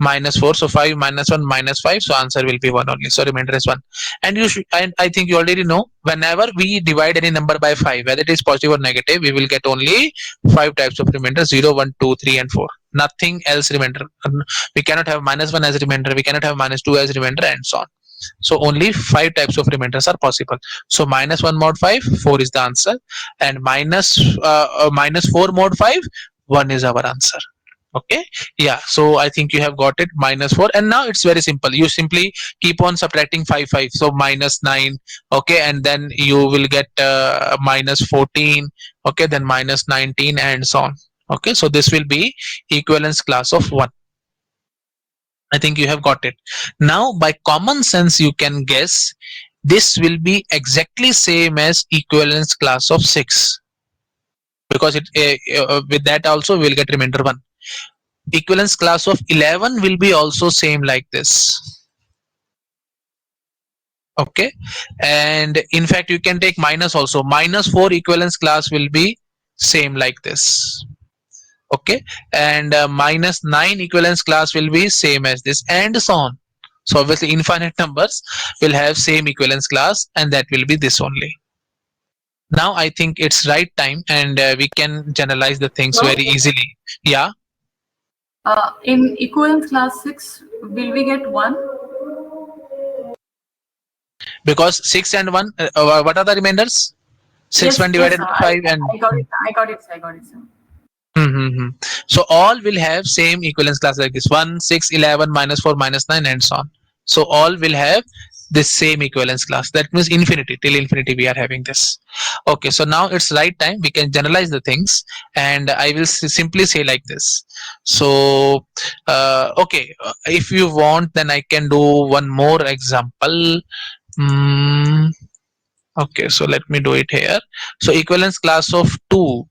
minus 4. So 5 minus 1 minus 5, so answer will be 1 only. So remainder is 1. And you should, and I think you already know, whenever we divide any number by 5, whether it is positive or negative, we will get only 5 types of remainder: 0, 1, 2, 3, and 4. Nothing else remainder. We cannot have minus 1 as remainder, we cannot have minus 2 as remainder, and so on. So only 5 types of remainders are possible. So minus 1 mod 5, 4 is the answer, and minus 4 mod 5, 1 is our answer. Okay. Yeah, so I think you have got it, minus 4. And now it's very simple, you simply keep on subtracting 5. So minus 9. Okay, and then you will get minus 14. Okay, then minus 19, and so on. Okay, so this will be equivalence class of 1. I think you have got it. Now by common sense you can guess this will be exactly same as equivalence class of 6, because it with that also we will get remainder 1. Equivalence class of 11 will be also same like this. Okay, and in fact you can take minus also. Minus 4 equivalence class will be same like this. Okay, and minus 9 equivalence class will be same as this, and so on. So obviously infinite numbers will have same equivalence class, and that will be this only. Now I think it's right time, and we can generalize the things very So, easily. Yeah, in equivalence class 6, will we get 1? because 6 and 1, what are the remainders? 6 Yes, when yes, divided sir. by 5, and I got it. I got it. I got it, sir. mm-hmm. So all will have same equivalence class like this: 1, 6, 11, minus 4, minus 9, and so on. So all will have this same equivalence class. That means infinity, till infinity we are having this. Okay, so now it's right time we can generalize the things, and I will simply say like this. So okay, if you want, then I can do one more example. Mm, okay, so let me do it here. So equivalence class of 2,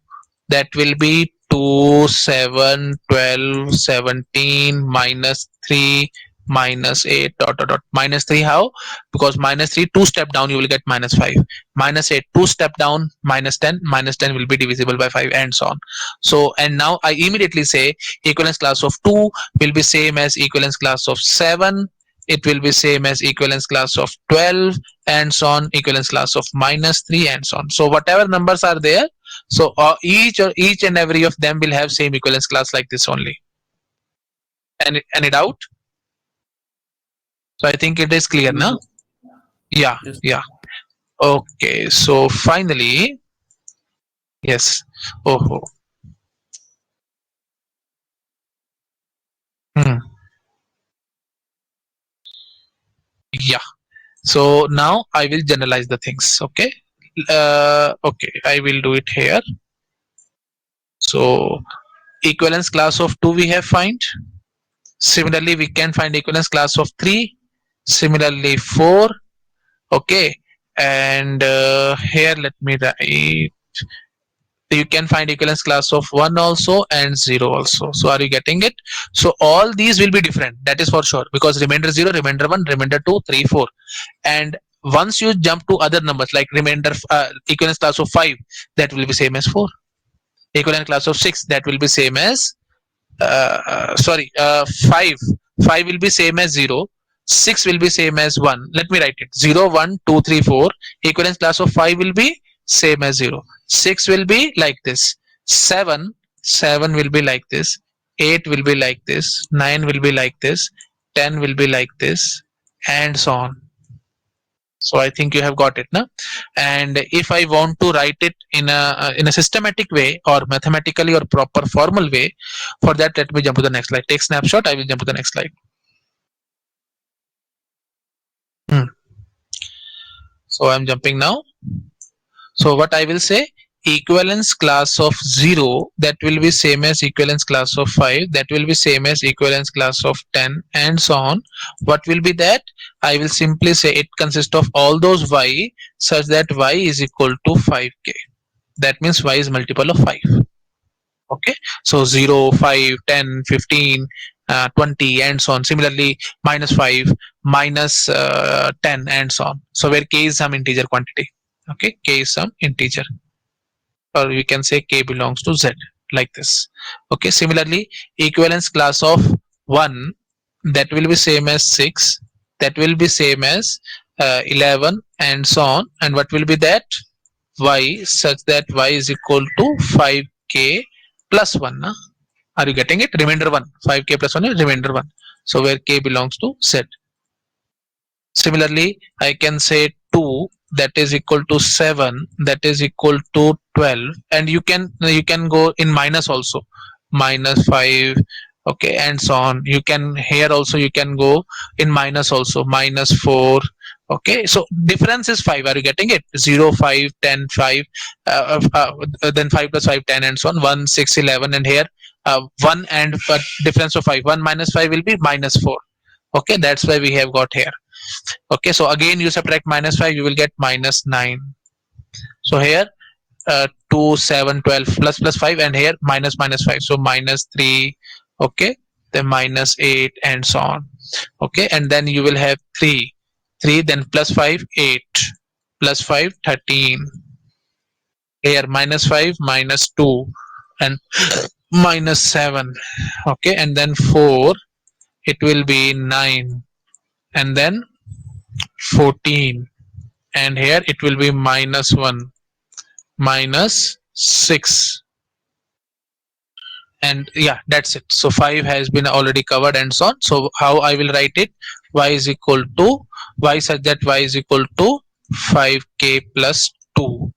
that will be 2, 7, 12, 17, minus 3, minus 8, dot dot dot. Minus 3 how? Because minus 3, 2 step down you will get minus 5. Minus 8, 2 step down, minus 10. Minus 10 will be divisible by 5, and so on. So and now I immediately say equivalence class of 2 will be same as equivalence class of 7. It will be same as equivalence class of 12, and so on. Equivalence class of minus 3, and so on. So whatever numbers are there, so each and every of them will have same equivalence class like this only. Any doubt? So I think it is clear now. Yes. Yeah, Yes. yeah. Okay, so finally, yes. Oh, hmm. Yeah. So now I will generalize the things. Okay. Okay, I will do it here. So equivalence class of 2 we have find. Similarly, we can find equivalence class of 3. Similarly, 4. Okay, and here let me write, you can find equivalence class of 1 also, and 0 also. So are you getting it? So all these will be different, that is for sure, because remainder 0, remainder 1, remainder 2, 3, 4. And once you jump to other numbers like remainder equivalence class of 5, that will be same as 4. Equivalent class of 6, that will be same as 5. 5 will be same as 0. 6 will be same as 1. Let me write it: 0, 1, 2, 3, 4. Equivalence class of 5 will be same as 0. 6 will be like this. 7 will be like this. 8 will be like this. 9 will be like this. 10 will be like this, and so on. So I think you have got it now. And if I want to write it in a systematic way, or mathematically or proper formal way, for that let me jump to the next slide. Take snapshot, I will jump to the next slide. Hmm. So I'm jumping now. So what I will say, equivalence class of 0, that will be same as equivalence class of 5, that will be same as equivalence class of 10, and so on. What will be that? I will simply say it consists of all those y such that y is equal to 5k. That means y is multiple of 5. Okay, so 0, 5, 10, 15, 20, and so on. Similarly, minus 5, minus 10, and so on. So where k is some integer quantity. Okay, k is some integer, or we can say k belongs to z, like this. Okay, similarly, equivalence class of 1, that will be same as 6, that will be same as 11, and so on. And what will be that? Y such that y is equal to 5k plus 1. Are you getting it? Remainder 1, 5k plus 1 is remainder 1. So where k belongs to z. Similarly, I can say 2, that is equal to 7, that is equal to 12, and you can go in minus also, minus 5, okay, and so on. You can here also you can go in minus also, minus 4. Okay, so difference is 5. Are you getting it? 0, 5, 10, 5, then 5 plus 5, 10, and so on. 1, 6, 11, and here 1 and difference of 5. 1 minus 5 will be minus 4. Okay, that's why we have got here. Okay, so again you subtract minus 5, you will get minus 9. So here 2, 7, 12 plus 5, and here minus 5, so minus 3. Okay, then minus 8, and so on. Okay, and then you will have 3, then plus 5, 8, plus 5, 13. Here minus 5, minus 2, and minus 7. Okay, and then 4, it will be 9, and then 14, and here it will be minus 1, minus 6, and yeah, that's it. So 5 has been already covered, and so on. So how I will write it? Y is equal to, y such that y is equal to 5k plus 2,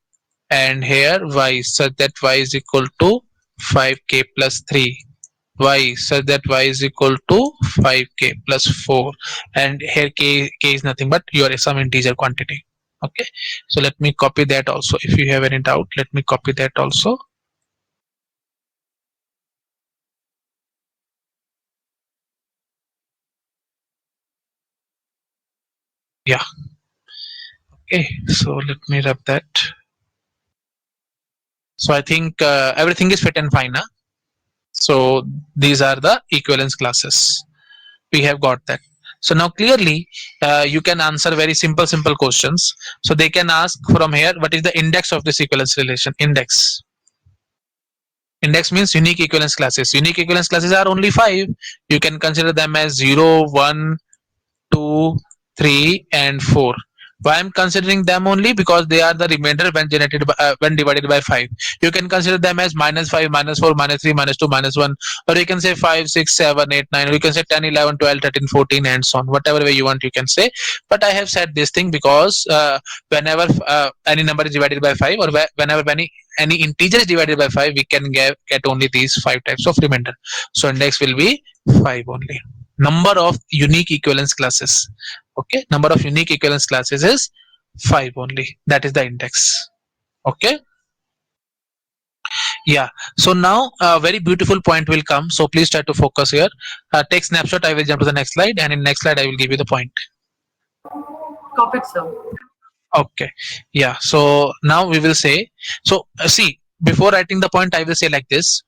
and here y such that y is equal to 5k plus 3, y such that y is equal to 5k plus 4, and here k is nothing but your some integer quantity. Okay, so let me copy that also. If you have any doubt, let me copy that also. Yeah, okay, so let me rub that. So I think everything is fit and fine, huh? So these are the equivalence classes. We have got that. So now clearly you can answer very simple questions. So they can ask from here, what is the index of this equivalence relation? Index means unique equivalence classes. Unique equivalence classes are only 5. You can consider them as 0, 1, 2, 3, and 4. Why I'm considering them only? Because they are the remainder when generated by, when divided by 5. You can consider them as minus 5, minus 4, minus 3, minus 2, minus 1, or you can say 5, 6, 7, 8, 9, or you can say 10, 11, 12, 13, 14, and so on. Whatever way you want, you can say. But I have said this thing because whenever any number is divided by 5, or whenever any integer is divided by 5, we can get only these 5 types of remainder. So index will be 5 only. Number of unique equivalence classes. Okay, number of unique equivalence classes is 5 only. That is the index. Okay, yeah. So now a very beautiful point will come. So please try to focus here. Take snapshot. I will jump to the next slide, and in next slide I will give you the point. Copied, sir. Okay, yeah. So now we will say. So see, before writing the point, I will say like this.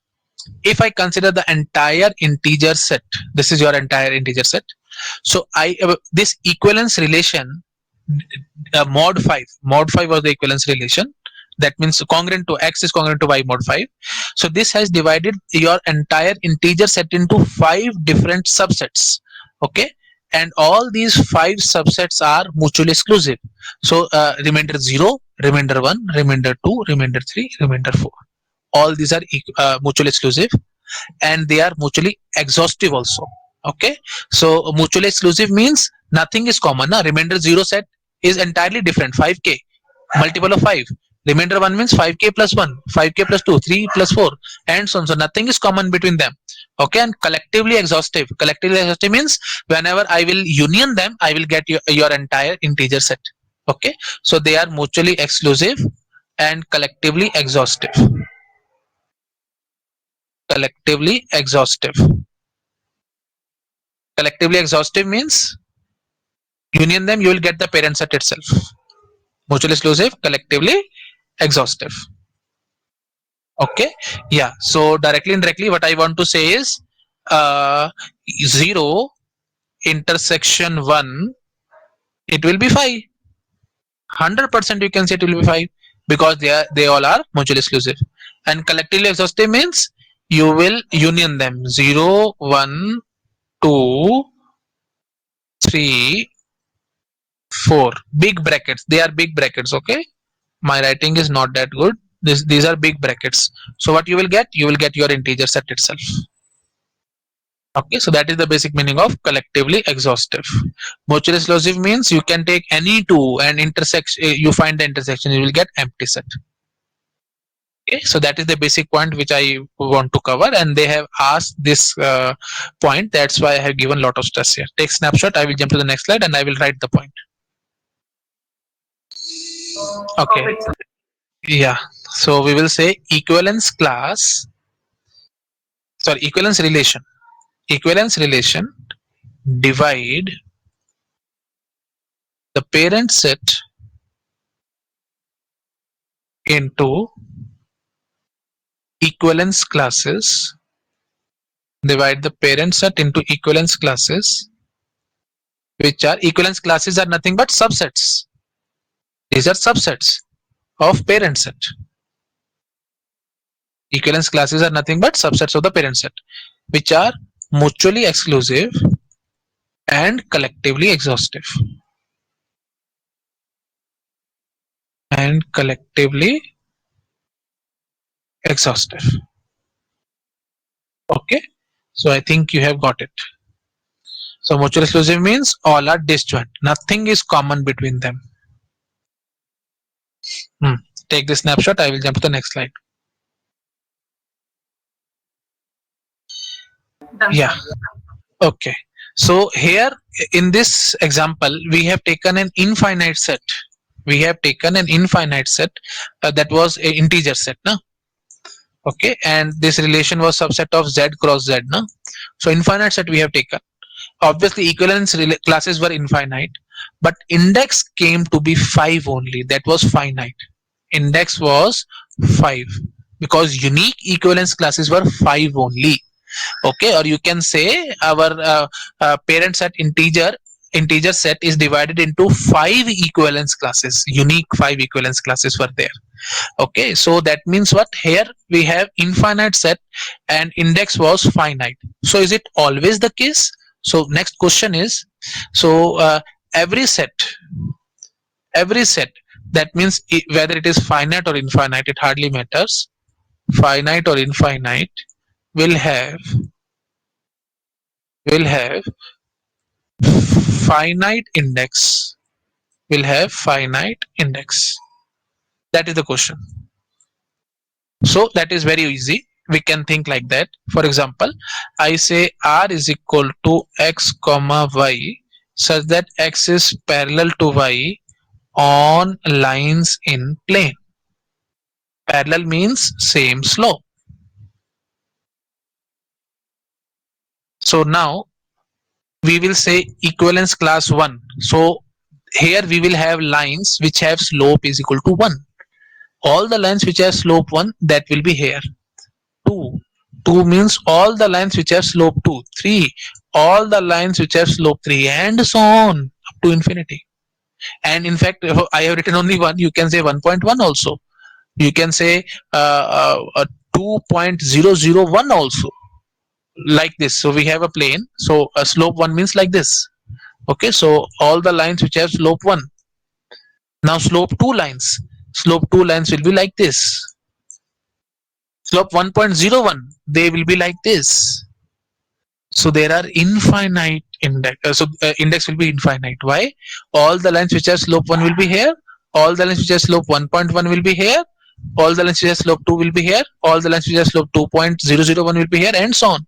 If I consider the entire integer set, this is your entire integer set. So this equivalence relation, mod 5 was the equivalence relation. That means congruent to x is congruent to y mod 5. So this has divided your entire integer set into 5 different subsets. Okay, and all these 5 subsets are mutually exclusive. So remainder 0, remainder 1, remainder 2, remainder 3, remainder 4. All these are mutually exclusive, and they are mutually exhaustive also. Okay, so mutually exclusive means nothing is common. Remainder 0 set is entirely different, 5k multiple of 5. Remainder 1 means 5k plus 1, 5k plus 2, 3 plus 4, and so on. So nothing is common between them. Okay, and collectively exhaustive. Collectively exhaustive means whenever I will union them, I will get your entire integer set. Okay, so they are mutually exclusive and collectively exhaustive. Collectively exhaustive. Collectively exhaustive means union them, you will get the parent set itself. Mutually exclusive, collectively exhaustive. Okay, yeah. So directly indirectly, what I want to say is 0 intersection 1, it will be 5. 100% you can say it will be 5 because they all are mutually exclusive. And collectively exhaustive means you will union them 0, 1, 2, 3, 4. Big brackets. They are big brackets. Okay. My writing is not that good. These are big brackets. So what you will get? You will get your integer set itself. Okay, so that is the basic meaning of collectively exhaustive. Mutually exclusive means you can take any two and intersection. You find the intersection, you will get empty set. Okay, so that is the basic point which I want to cover, and they have asked this point. That's why I have given a lot of stress here. Take snapshot. I will jump to the next slide and I will write the point. Okay. Perfect. Yeah. So we will say equivalence class. Sorry, equivalence relation. Equivalence relation divide the parent set into equivalence classes. Divide the parent set into equivalence classes, which are equivalence classes are nothing but subsets. These are subsets of parent set. Equivalence classes are nothing but subsets of the parent set, which are mutually exclusive and collectively exhaustive. And collectively exhaustive. Okay, so I think you have got it. So mutually exclusive means all are disjoint. Nothing is common between them. Take this snapshot. I will jump to the next slide. Done, Yeah. sir. Okay. So here in this example, we have taken an infinite set. We have taken an infinite set that was an integer set. No? Okay. And this relation was subset of z cross z. No? So infinite set we have taken. Obviously equivalence classes were infinite, but index came to be 5 only. That was finite. Index was 5 because unique equivalence classes were 5 only. Okay, or you can say our parent set integer set is divided into 5 equivalence classes. Unique 5 equivalence classes were there. Okay, so that means what? Here we have infinite set and index was finite. So is it always the case? So next question is, so every set, that means whether it is finite or infinite, it hardly matters. Finite or infinite will have finite index. Will have finite index. That is the question. So that is very easy. We can think like that. For example, I say r is equal to x comma y such that x is parallel to y on lines in plane. Parallel means same slope. So now we will say equivalence class 1. So here we will have lines which have slope is equal to 1. All the lines which have slope 1, that will be here. 2. 2 means all the lines which have slope 2. 3. All the lines which have slope 3, and so on up to infinity. And in fact, I have written only 1. You can say 1.1 also. You can say 2.001 also. Like this. So we have a plane. So a slope 1 means like this. Okay, so all the lines which have slope 1. Now slope 2 lines. Slope 2 lines will be like this. Slope 1.01, they will be like this. So there are infinite index. Index will be infinite. Why? All the lines which have slope 1 will be here. All the lines which have slope 1.1 will be here. All the lines which have slope 2 will be here. All the lines which have slope 2.001 will be here, and so on.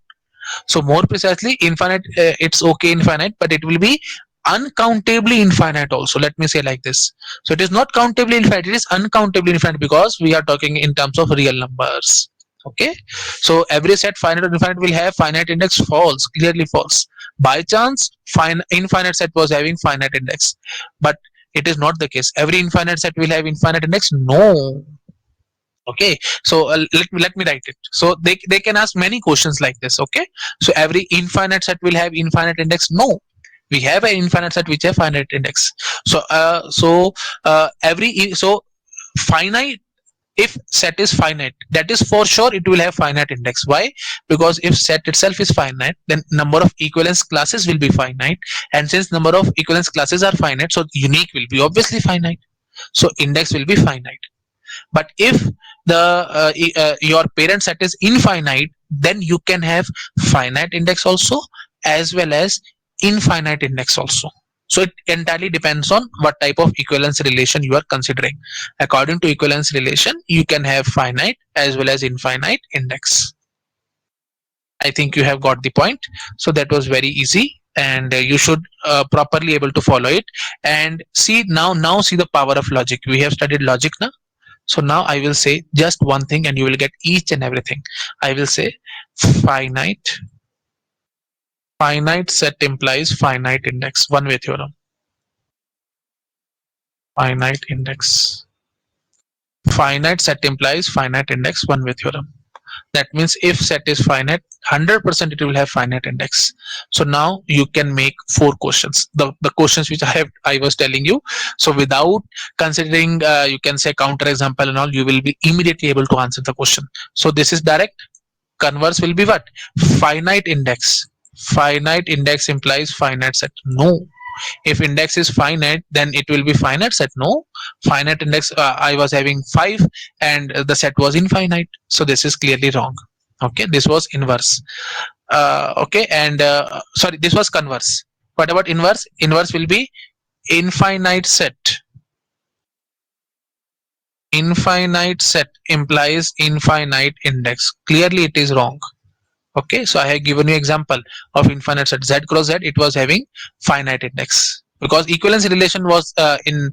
So more precisely, infinite, it's okay infinite, but it will be uncountably infinite also. Let me say like this. So it is not countably infinite, it is uncountably infinite because we are talking in terms of real numbers. Okay, so every set finite or infinite will have finite index. False, clearly false. By chance infinite set was having finite index, but it is not the case. Every infinite set will have infinite index? No. Okay, so let me write it. So they can ask many questions like this. Okay, so every infinite set will have infinite index? No, we have an infinite set which have finite index. So so finite, if set is finite, that is for sure it will have finite index. Why? Because if set itself is finite, then number of equivalence classes will be finite, and since number of equivalence classes are finite, so unique will be obviously finite, so index will be finite. But if your parent set is infinite, then you can have finite index also as well as infinite index also. So it entirely depends on what type of equivalence relation you are considering. According to equivalence relation, you can have finite as well as infinite index. I think you have got the point. So that was very easy, and you should properly able to follow it. And see, now see the power of logic. We have studied logic now. So now I will say just one thing and you will get each and everything. I will say finite. Finite set implies finite index. One way theorem. Finite index. Finite set implies finite index. One way theorem. That means if set is finite, 100% it will have finite index. So now you can make 4 questions. The questions which I was telling you. So without considering, you can say counter example and all, you will be immediately able to answer the question. So this is direct. Converse will be what? Finite index. Finite index implies finite set. No. If index is finite, then it will be finite set. No. Finite index, I was having 5 and the set was infinite. So this is clearly wrong. Okay, this was inverse. Okay, and sorry, this was converse. What about inverse? Inverse will be infinite set. Infinite set implies infinite index. Clearly it is wrong. Okay, so I have given you example of infinite set. Z cross Z, it was having finite index because equivalence relation was in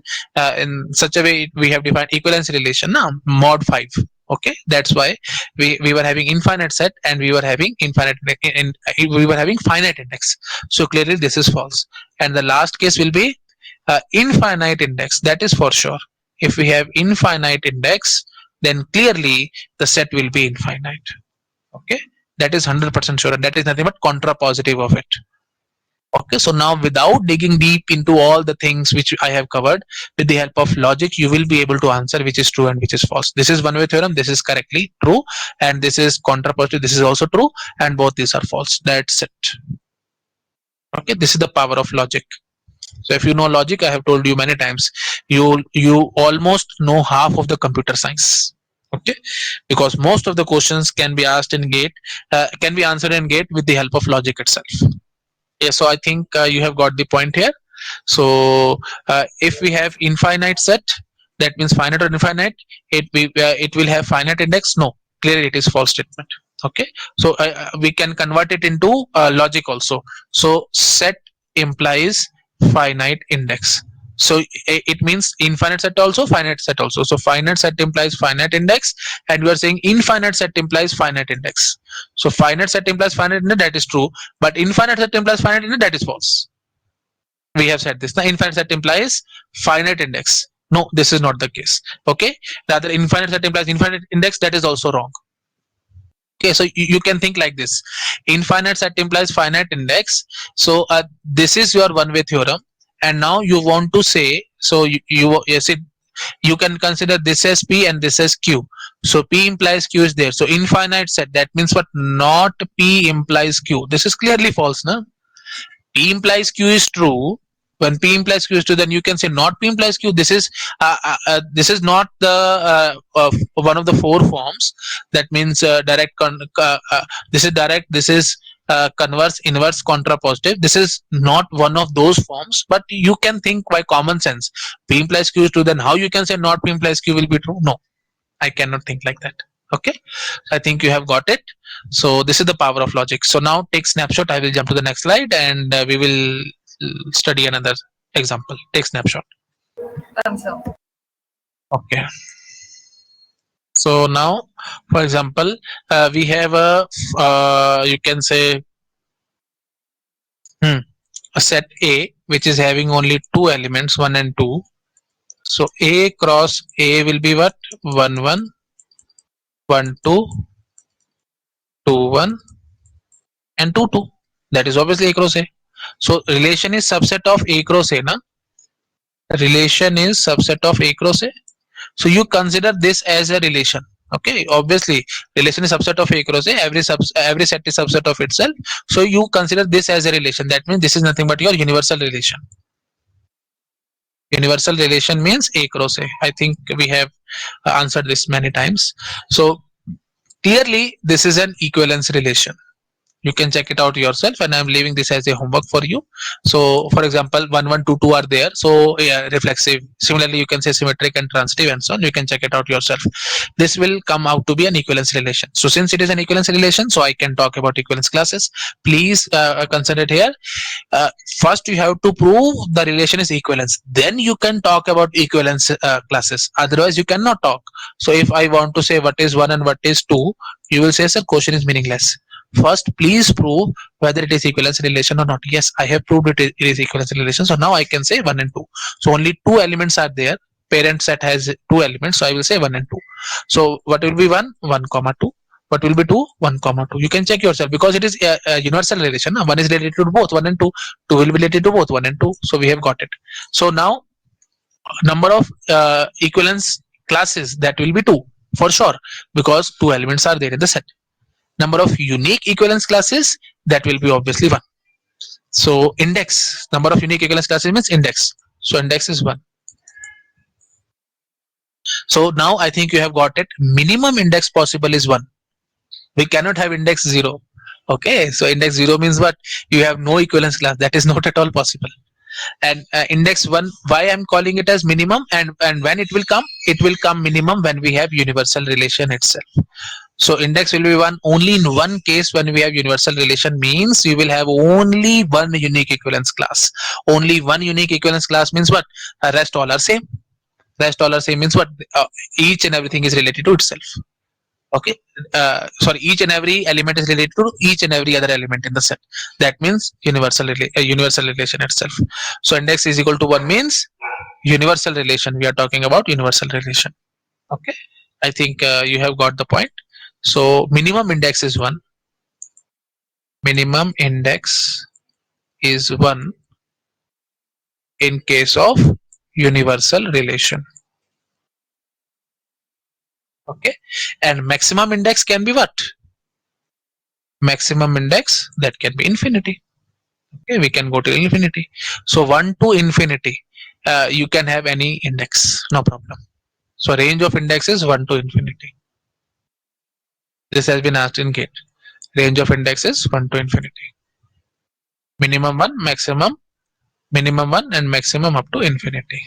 such a way we have defined equivalence relation now mod 5. Okay, that's why we were having infinite set and we were having we were having finite index. So clearly this is false. And the last case will be infinite index. That is for sure. If we have infinite index, then clearly the set will be infinite. Okay, that is 100% sure, and that is nothing but contrapositive of it. Okay, so now without digging deep into all the things which I have covered, with the help of logic you will be able to answer which is true and which is false. This is one way theorem, this is correctly true, and this is contrapositive, this is also true, and both these are false. That's it. Okay, this is the power of logic. So if you know logic, I have told you many times, you almost know half of the computer science. Okay, because most of the questions can be asked in gate, can be answered in gate with the help of logic itself. Yeah, so I think you have got the point here. So if we have infinite set, that means finite or infinite, it will have finite index? No, clearly it is false statement. Okay, so we can convert it into logic also. So set implies finite index. So it means infinite set also, finite set also. So finite set implies finite index, and we are saying infinite set implies finite index. So finite set implies finite index, that is true, but infinite set implies finite index, that is false. We have said this. Now infinite set implies finite index. No, this is not the case. Okay, rather infinite set implies infinite index, that is also wrong. Okay, so you can think like this: infinite set implies finite index. So this is your one way theorem, and now you want to say, so you see, you can consider this as P and this as Q. So P implies Q is there. So infinite set, that means what? Not P implies Q. This is clearly false, no? P implies Q is true. When P implies Q is true, then you can say not P implies Q. This is not the one of the 4 forms. That means direct. This is direct. This is converse, inverse, contrapositive. This is not one of those forms. But you can think by common sense. P implies Q is true. Then how you can say not P implies Q will be true? No, I cannot think like that. Okay, I think you have got it. So this is the power of logic. So now take snapshot. I will jump to the next slide and we will study another example. Take snapshot. Done, sir. Okay. So now, for example, we have a you can say hmm, a set A which is having only two elements, 1 and 2. So A cross A will be what? 1 1, 1 2, 2 1, and 2 2. That is obviously A cross A. So relation is subset of A cross A, na? Relation is subset of A cross A. So you consider this as a relation. Okay, obviously relation is subset of A cross A. Every set is subset of itself. So you consider this as a relation. That means this is nothing but your universal relation. Universal relation means A cross A. I think we have answered this many times. So clearly this is an equivalence relation. You can check it out yourself, and I'm leaving this as a homework for you. So for example, 1 1 2 2 are there, so yeah, reflexive. Similarly, you can say symmetric and transitive and so on. You can check it out yourself. This will come out to be an equivalence relation. So since it is an equivalence relation, so I can talk about equivalence classes. Please consider it here. uh, First you have to prove the relation is equivalence, then you can talk about equivalence classes. Otherwise you cannot talk. So if I want to say what is 1 and what is 2, you will say, sir, question is meaningless. First please prove whether it is equivalence relation or not. Yes, I have proved it is equivalence relation, so now I can say 1 and 2. So only two elements are there. Parent set has two elements, so I will say 1 and 2. So what will be 1 1 comma 2? What will be 2 1 comma 2? You can check yourself, because it is a universal relation. One is related to both 1 and 2, 2 will be related to both 1 and 2. So we have got it. So now number of equivalence classes, that will be 2 for sure, because two elements are there in the set. Number of unique equivalence classes, that will be obviously 1. So index, number of unique equivalence classes means index. So index is 1. So now I think you have got it. Minimum index possible is 1. We cannot have index 0. Okay, so index 0 means what? You have no equivalence class. That is not at all possible. And index 1, why I'm calling it as minimum, and when it will come minimum when we have universal relation itself. So index will be 1 only in one case. When we have universal relation, means you will have only one unique equivalence class. Only one unique equivalence class means what? Rest all are same. Rest all are same means what? Each and everything is related to itself. Okay, sorry, each and every element is related to each and every other element in the set. That means universal relation itself. So index is equal to 1 means universal relation. We are talking about universal relation. Okay, I think you have got the point. So minimum index is 1. Minimum index is 1 in case of universal relation. Okay, and maximum index can be what? Maximum index, that can be infinity. Okay, we can go to infinity. So 1 to infinity, you can have any index, no problem. So range of index is 1 to infinity. This has been asked in GATE. Range of index is 1 to infinity. Minimum 1, minimum 1 and maximum up to infinity.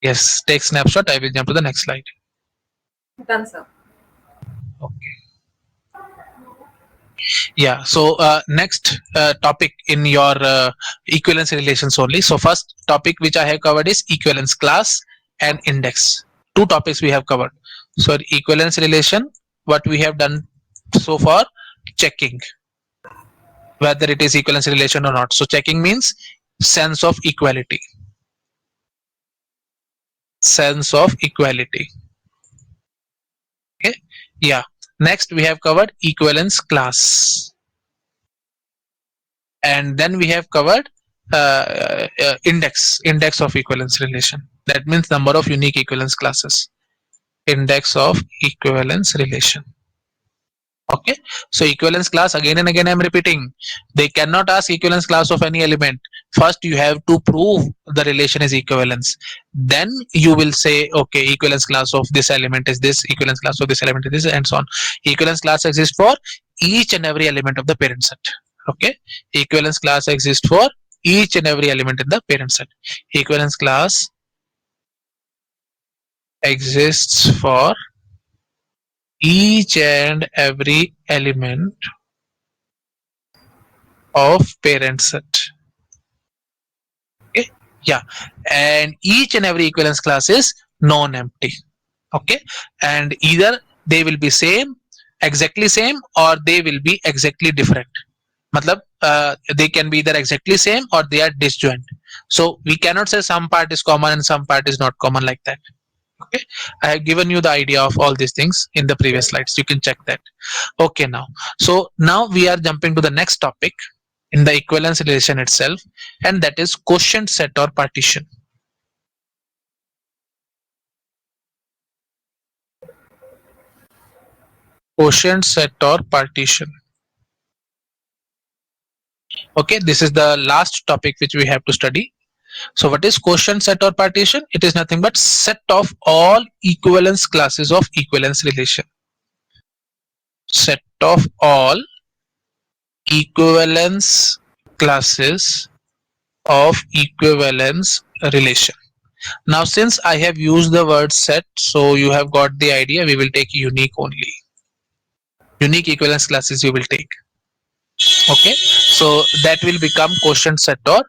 Yes, take snapshot. I will jump to the next slide. Done, sir. Okay. Yeah, so next topic in your equivalence relations only. So first topic which I have covered is equivalence class and index. Two topics we have covered. So equivalence relation, what we have done so far, checking whether it is equivalence relation or not. So checking means sense of equality. Sense of equality. Okay, yeah. Next we have covered equivalence class, and then we have covered index of equivalence relation. That means number of unique equivalence classes. Index of equivalence relation. Okay, so equivalence class, again and again I'm repeating, they cannot ask equivalence class of any element. First you have to prove the relation is equivalence, then you will say okay, equivalence class of this element is this, equivalence class of this element is this, and so on. Equivalence class exists for each and every element of the parent set. Okay, equivalence class exists for each and every element in the parent set. Equivalence class exists for each and every element of parent set. Yeah, and each and every equivalence class is non-empty. Okay, and either they will be same, exactly same, or they will be exactly different. Matlab, they can be either exactly same or they are disjoint. So we cannot say some part is common and some part is not common like that. Okay, I have given you the idea of all these things in the previous slides. You can check that. Okay, now we are jumping to the next topic in the equivalence relation itself, and that is quotient set or partition. Quotient set or partition. Okay, this is the last topic which we have to study. So what is quotient set or partition? It is nothing but set of all equivalence classes of equivalence relation. Set of all equivalence classes of equivalence relation. Now since I have used the word set, so you have got the idea, we will take unique only. Unique equivalence classes you will take. Okay, so that will become quotient set or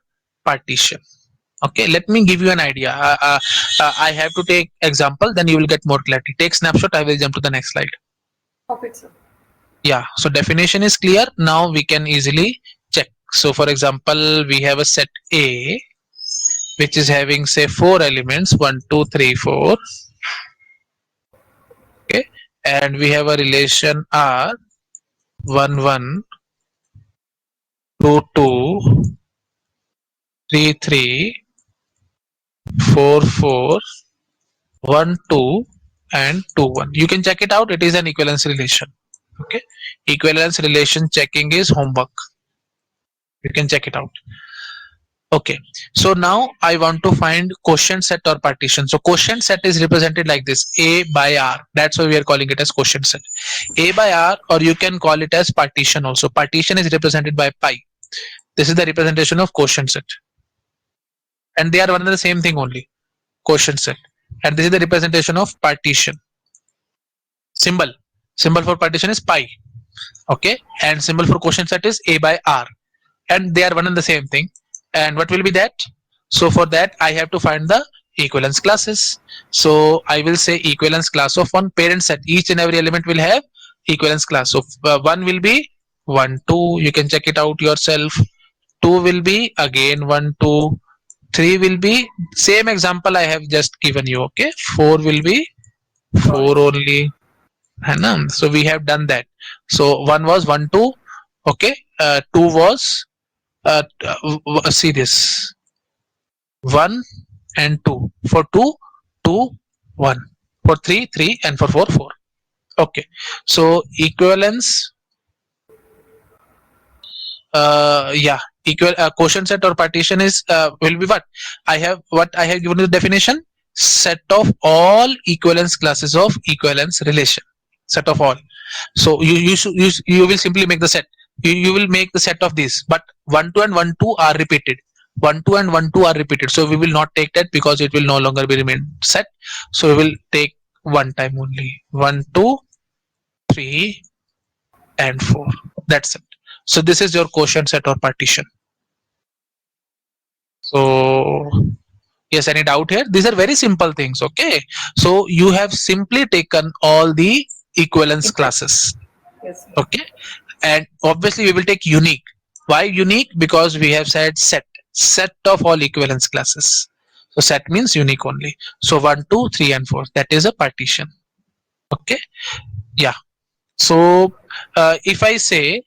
partition. Okay, let me give you an idea. I have to take example, then you will get more clarity. Take snapshot. I will jump to the next slide. Okay, sir. Yeah, so definition is clear. Now we can easily check. So for example, we have a set A which is having say 4 elements, 1 2 3 4. Okay, and we have a relation R 1 1 2 2 3 3 4 4 1 2 and 2 1. You can check it out. It is an equivalence relation. Okay, equivalence relation checking is homework. You can check it out. Okay, so now I want to find quotient set or partition. So quotient set is represented like this, A by R. That's why we are calling it as quotient set. A by R, or you can call it as partition also. Partition is represented by pi. This is the representation of quotient set, and they are one and the same thing only. Quotient set, and this is the representation of partition. Symbol for partition is pi. Okay, and symbol for quotient set is A by R, and they are one and the same thing. And what will be that? So for that I have to find the equivalence classes. So I will say equivalence class of one parent set. Each and every element will have equivalence class. So one will be 1 2. You can check it out yourself. 2 will be again 1 2. 3 will be same example I have just given you. Okay, 4 will be 4 only. So we have done that. So 1 was 1 2. Okay, 2 was see this 1 and 2. For 2 2 1. For 3 3, and for 4 4. Okay, so equivalence, yeah, equal quotient set or partition is will be what I have given you the definition. Set of all equivalence classes of equivalence relation. Set of all. So you will simply make the set. You will make the set of these, but 1 2 and 1 2 are repeated. 1 2 and 1 2 are repeated, so we will not take that because it will no longer be remain set. So we will take one time only. 1 2 3 and 4. That's it. So this is your quotient set or partition. So yes, any doubt here? These are very simple things. Okay, so you have simply taken all the equivalence classes. Yes, sir. Okay, and obviously we will take unique. Why unique? Because we have said set of all equivalence classes. So set means unique only. So 1 2 3 and 4, that is a partition. Okay, yeah. So if I say,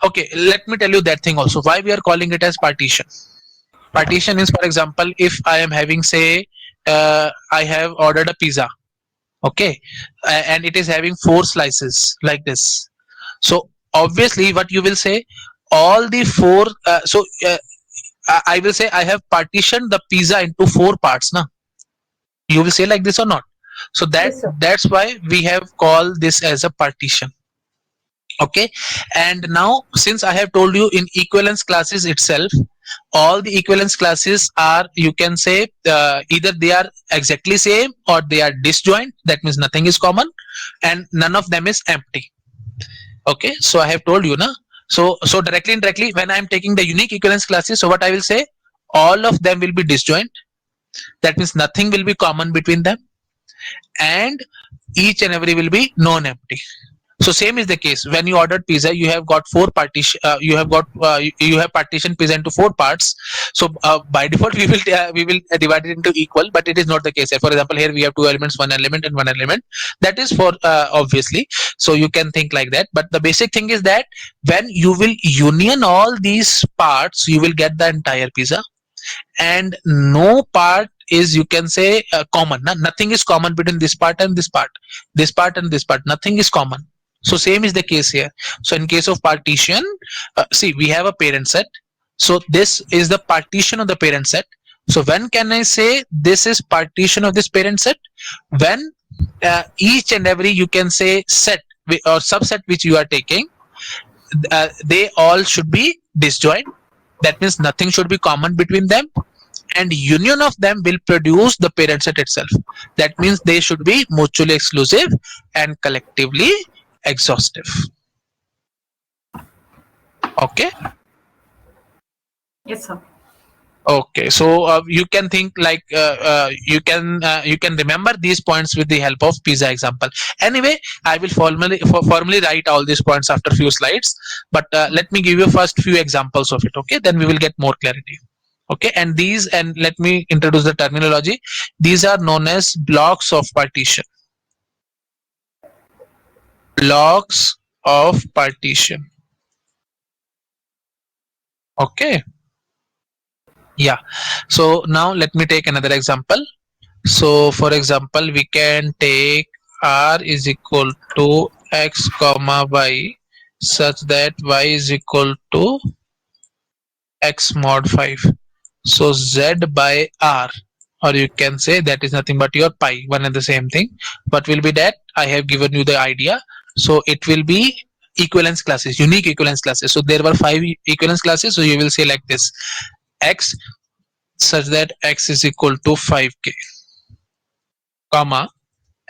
okay, let me tell you that thing also, why we are calling it as partition. Partition is, for example, if I am having say I have ordered a pizza. Okay, and it is having 4 slices like this. So obviously what you will say, all the 4 I will say I have partitioned the pizza into 4 parts. Na, you will say like this or not? So Yes, sir. that's why we have called this as a partition. Okay, and now since I have told you in equivalence classes itself, all the equivalence classes are, you can say, either they are exactly same or they are disjoint. That means nothing is common, and none of them is empty. Okay, so I have told you na. So directly indirectly, when I am taking the unique equivalence classes, so what I will say, all of them will be disjoint. That means nothing will be common between them, and each and every will be non-empty. So same is the case when you ordered pizza. You have got four partition. You have partitioned pizza into four parts. So by default we will divide it into equal, but it is not the case here. For example, here we have two elements, one element and one element. That is for obviously. So you can think like that. But the basic thing is that when you will union all these parts, you will get the entire pizza, and no part is, you can say, common. Nothing is common between this part and this part, this part and this part. Nothing is common. So same is the case here. So in case of partition, see, we have a parent set. So this is the partition of the parent set. So when can I say this is partition of this parent set? When each and every, you can say, set or subset which you are taking, they all should be disjoint. That means nothing should be common between them, and union of them will produce the parent set itself. That means they should be mutually exclusive and collectively exhaustive. Okay. Yes, sir. Okay, so you can think like you can remember these points with the help of pizza example. Anyway, I will formally write all these points after few slides, but let me give you first few examples of it. Okay, then we will get more clarity. Okay, and let me introduce the terminology. These are known as blocks of partition. Blocks of partition. Okay. Yeah. So now let me take another example. So for example, we can take r is equal to x comma y such that y is equal to x mod 5. So z by r, or you can say that is nothing but your pi, one and the same thing. What will be that? I have given you the idea. So it will be equivalence classes, unique equivalence classes. So there were 5 equivalence classes. So you will say like this: x such that x is equal to 5k, comma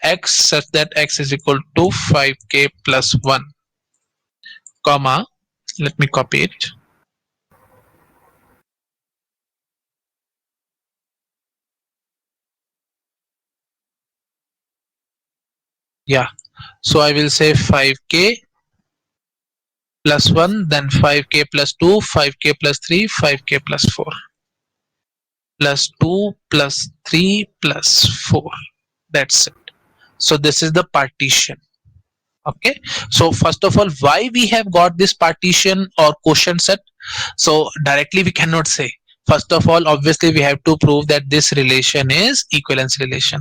x such that x is equal to 5k plus 1, comma, let me copy it. Yeah, so I will say 5k plus 1, then 5k plus 2, 5k plus 3, 5k plus 4, plus 2 plus 3 plus 4. That's it. So this is the partition. Okay, so first of all, why we have got this partition or quotient set? So directly we cannot say. First of all, obviously we have to prove that this relation is equivalence relation.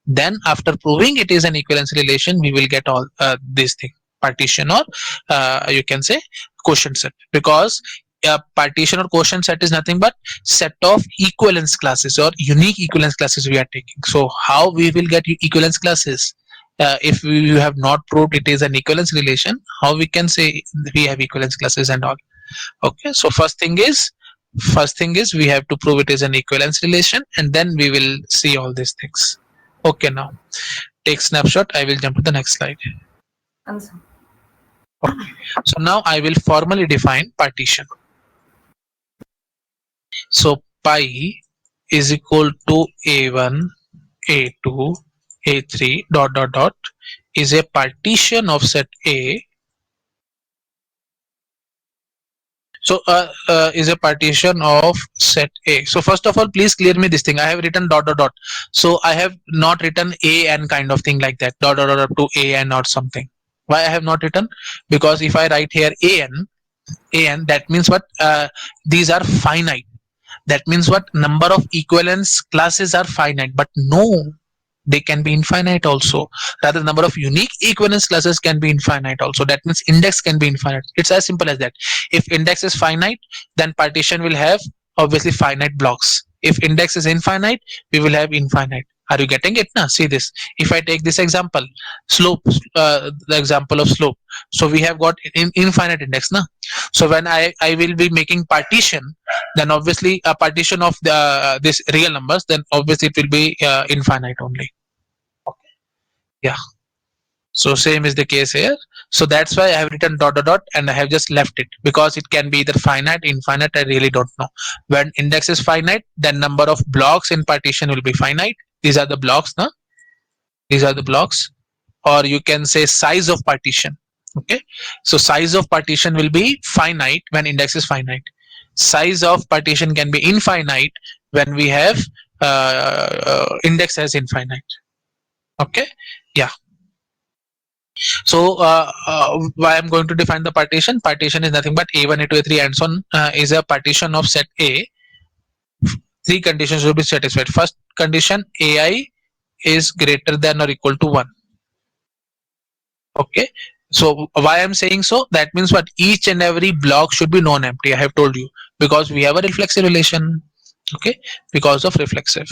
Then after proving it is an equivalence relation, we will get all these things: partition or you can say quotient set. Because partition or quotient set is nothing but set of equivalence classes or unique equivalence classes we are taking. So how we will get equivalence classes? If we have not proved it is an equivalence relation, how we can say we have equivalence classes and all? Okay, so first thing is we have to prove it is an equivalence relation, and then we will see all these things. Okay, now take snapshot. I will jump to the next slide. Answer. Okay, so now I will formally define partition. So pi is equal to a1, a2, a3 dot dot dot is a partition of set A. So is a partition of set A. So first of all, please clear me this thing. I have written dot dot dot. So I have not written a n kind of thing like that. Dot dot dot up to a n or something. Why I have not written? Because if I write here a n, that means what? These are finite. That means what? Number of equivalence classes are finite. But no, they can be infinite also. Rather, number of unique equivalence classes can be infinite also. That means index can be infinite. It's as simple as that. If index is finite, then partition will have obviously finite blocks. If index is infinite, we will have infinite. Are you getting it now? See this. If I take this example, slope, the example of slope. So we have got infinite index now. So when I will be making partition, then obviously a partition of the this real numbers, then obviously it will be infinite only. Okay. Yeah. So same is the case here. So that's why I have written dot dot dot and I have just left it, because it can be either finite, infinite, I really don't know. When index is finite, then number of blocks in partition will be finite. These are the blocks, no? These are the blocks. Or you can say size of partition. Okay. So size of partition will be finite when index is finite. Size of partition can be infinite when we have index as infinite. Okay. Yeah. So why I'm going to define the partition? Partition is nothing but A1, A2, A3 and so on is a partition of set A. Three conditions will be satisfied. First condition, AI is greater than or equal to 1. Okay. So why I'm saying so? That means what? Each and every block should be non-empty. I have told you, because we have a reflexive relation. Okay. Because of reflexive.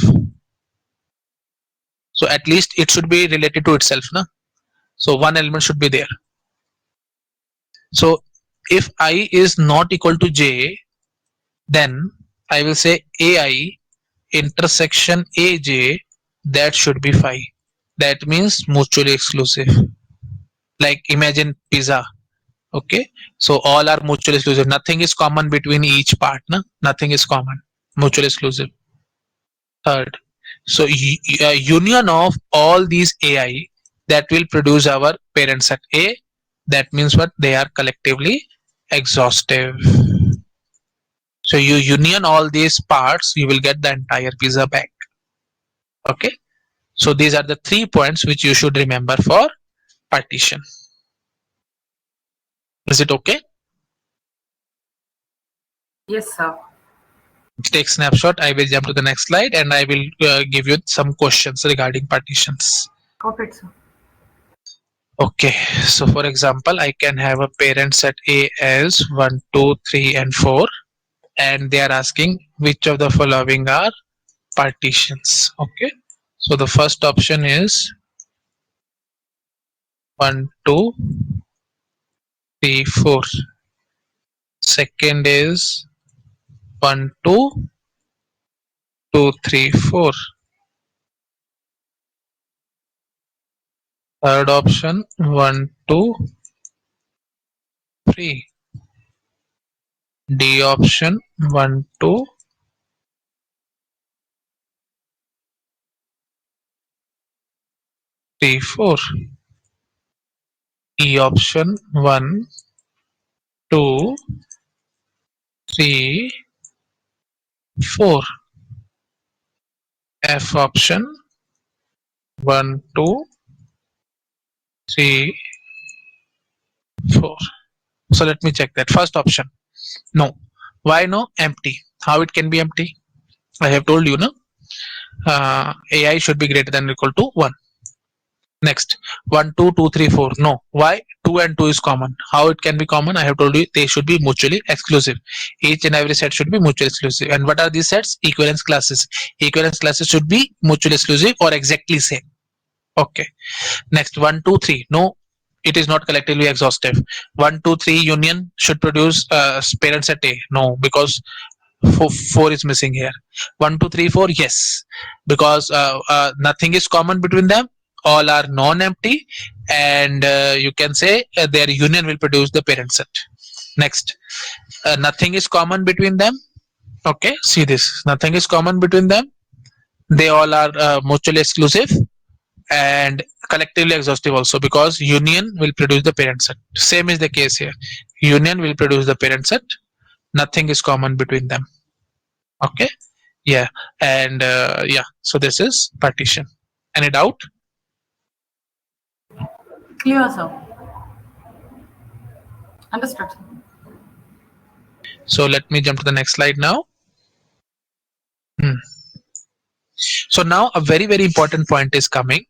So at least it should be related to itself. Na? So one element should be there. So if I is not equal to j, then I will say AI intersection AJ, that should be phi. That means mutually exclusive. Like imagine pizza. Okay. So all are mutually exclusive. Nothing is common between each part. Na? Nothing is common. Mutually exclusive. Third. So union of all these AI, that will produce our parent set A. That means what? They are collectively exhaustive. So you union all these parts, you will get the entire pizza back. Okay. So these are the 3 points which you should remember for partition. Is it okay? Yes, sir. Take snapshot. I will jump to the next slide and I will give you some questions regarding partitions. Perfect, sir. Okay. So for example, I can have a parent set A as 1, 2, 3 and 4, and they are asking which of the following are partitions. Okay. So the first option is 1, 2, 3, 4. Second is 1, 2, 2, 3, 4. Third option 1, 2, 3. D option 1, 2, 3, 4. E option 1, 2, 3, 4. F option 1, 2, 3, 4. So let me check that. First option, no. Why no? Empty. How it can be empty? I have told you, no? AI should be greater than or equal to 1. Next, 1, 2, 2, 3, 4. No. Why? 2 and 2 is common. How it can be common? I have told you they should be mutually exclusive. Each and every set should be mutually exclusive. And what are these sets? Equivalence classes. Equivalence classes should be mutually exclusive or exactly same. Okay. Next, 1, 2, 3. No, it is not collectively exhaustive. 1, 2, 3 union should produce parent set A. No, because 4 is missing here. 1, 2, 3, 4. Yes, because nothing is common between them. All are non-empty, and you can say their union will produce the parent set. Next, nothing is common between them. Okay, see this. Nothing is common between them. They all are mutually exclusive and collectively exhaustive also, because union will produce the parent set. Same is the case here. Union will produce the parent set. Nothing is common between them. Okay. Yeah. And yeah, so this is partition. Any doubt? Clear, sir. Understood. So let me jump to the next slide now. So now a very important point is coming.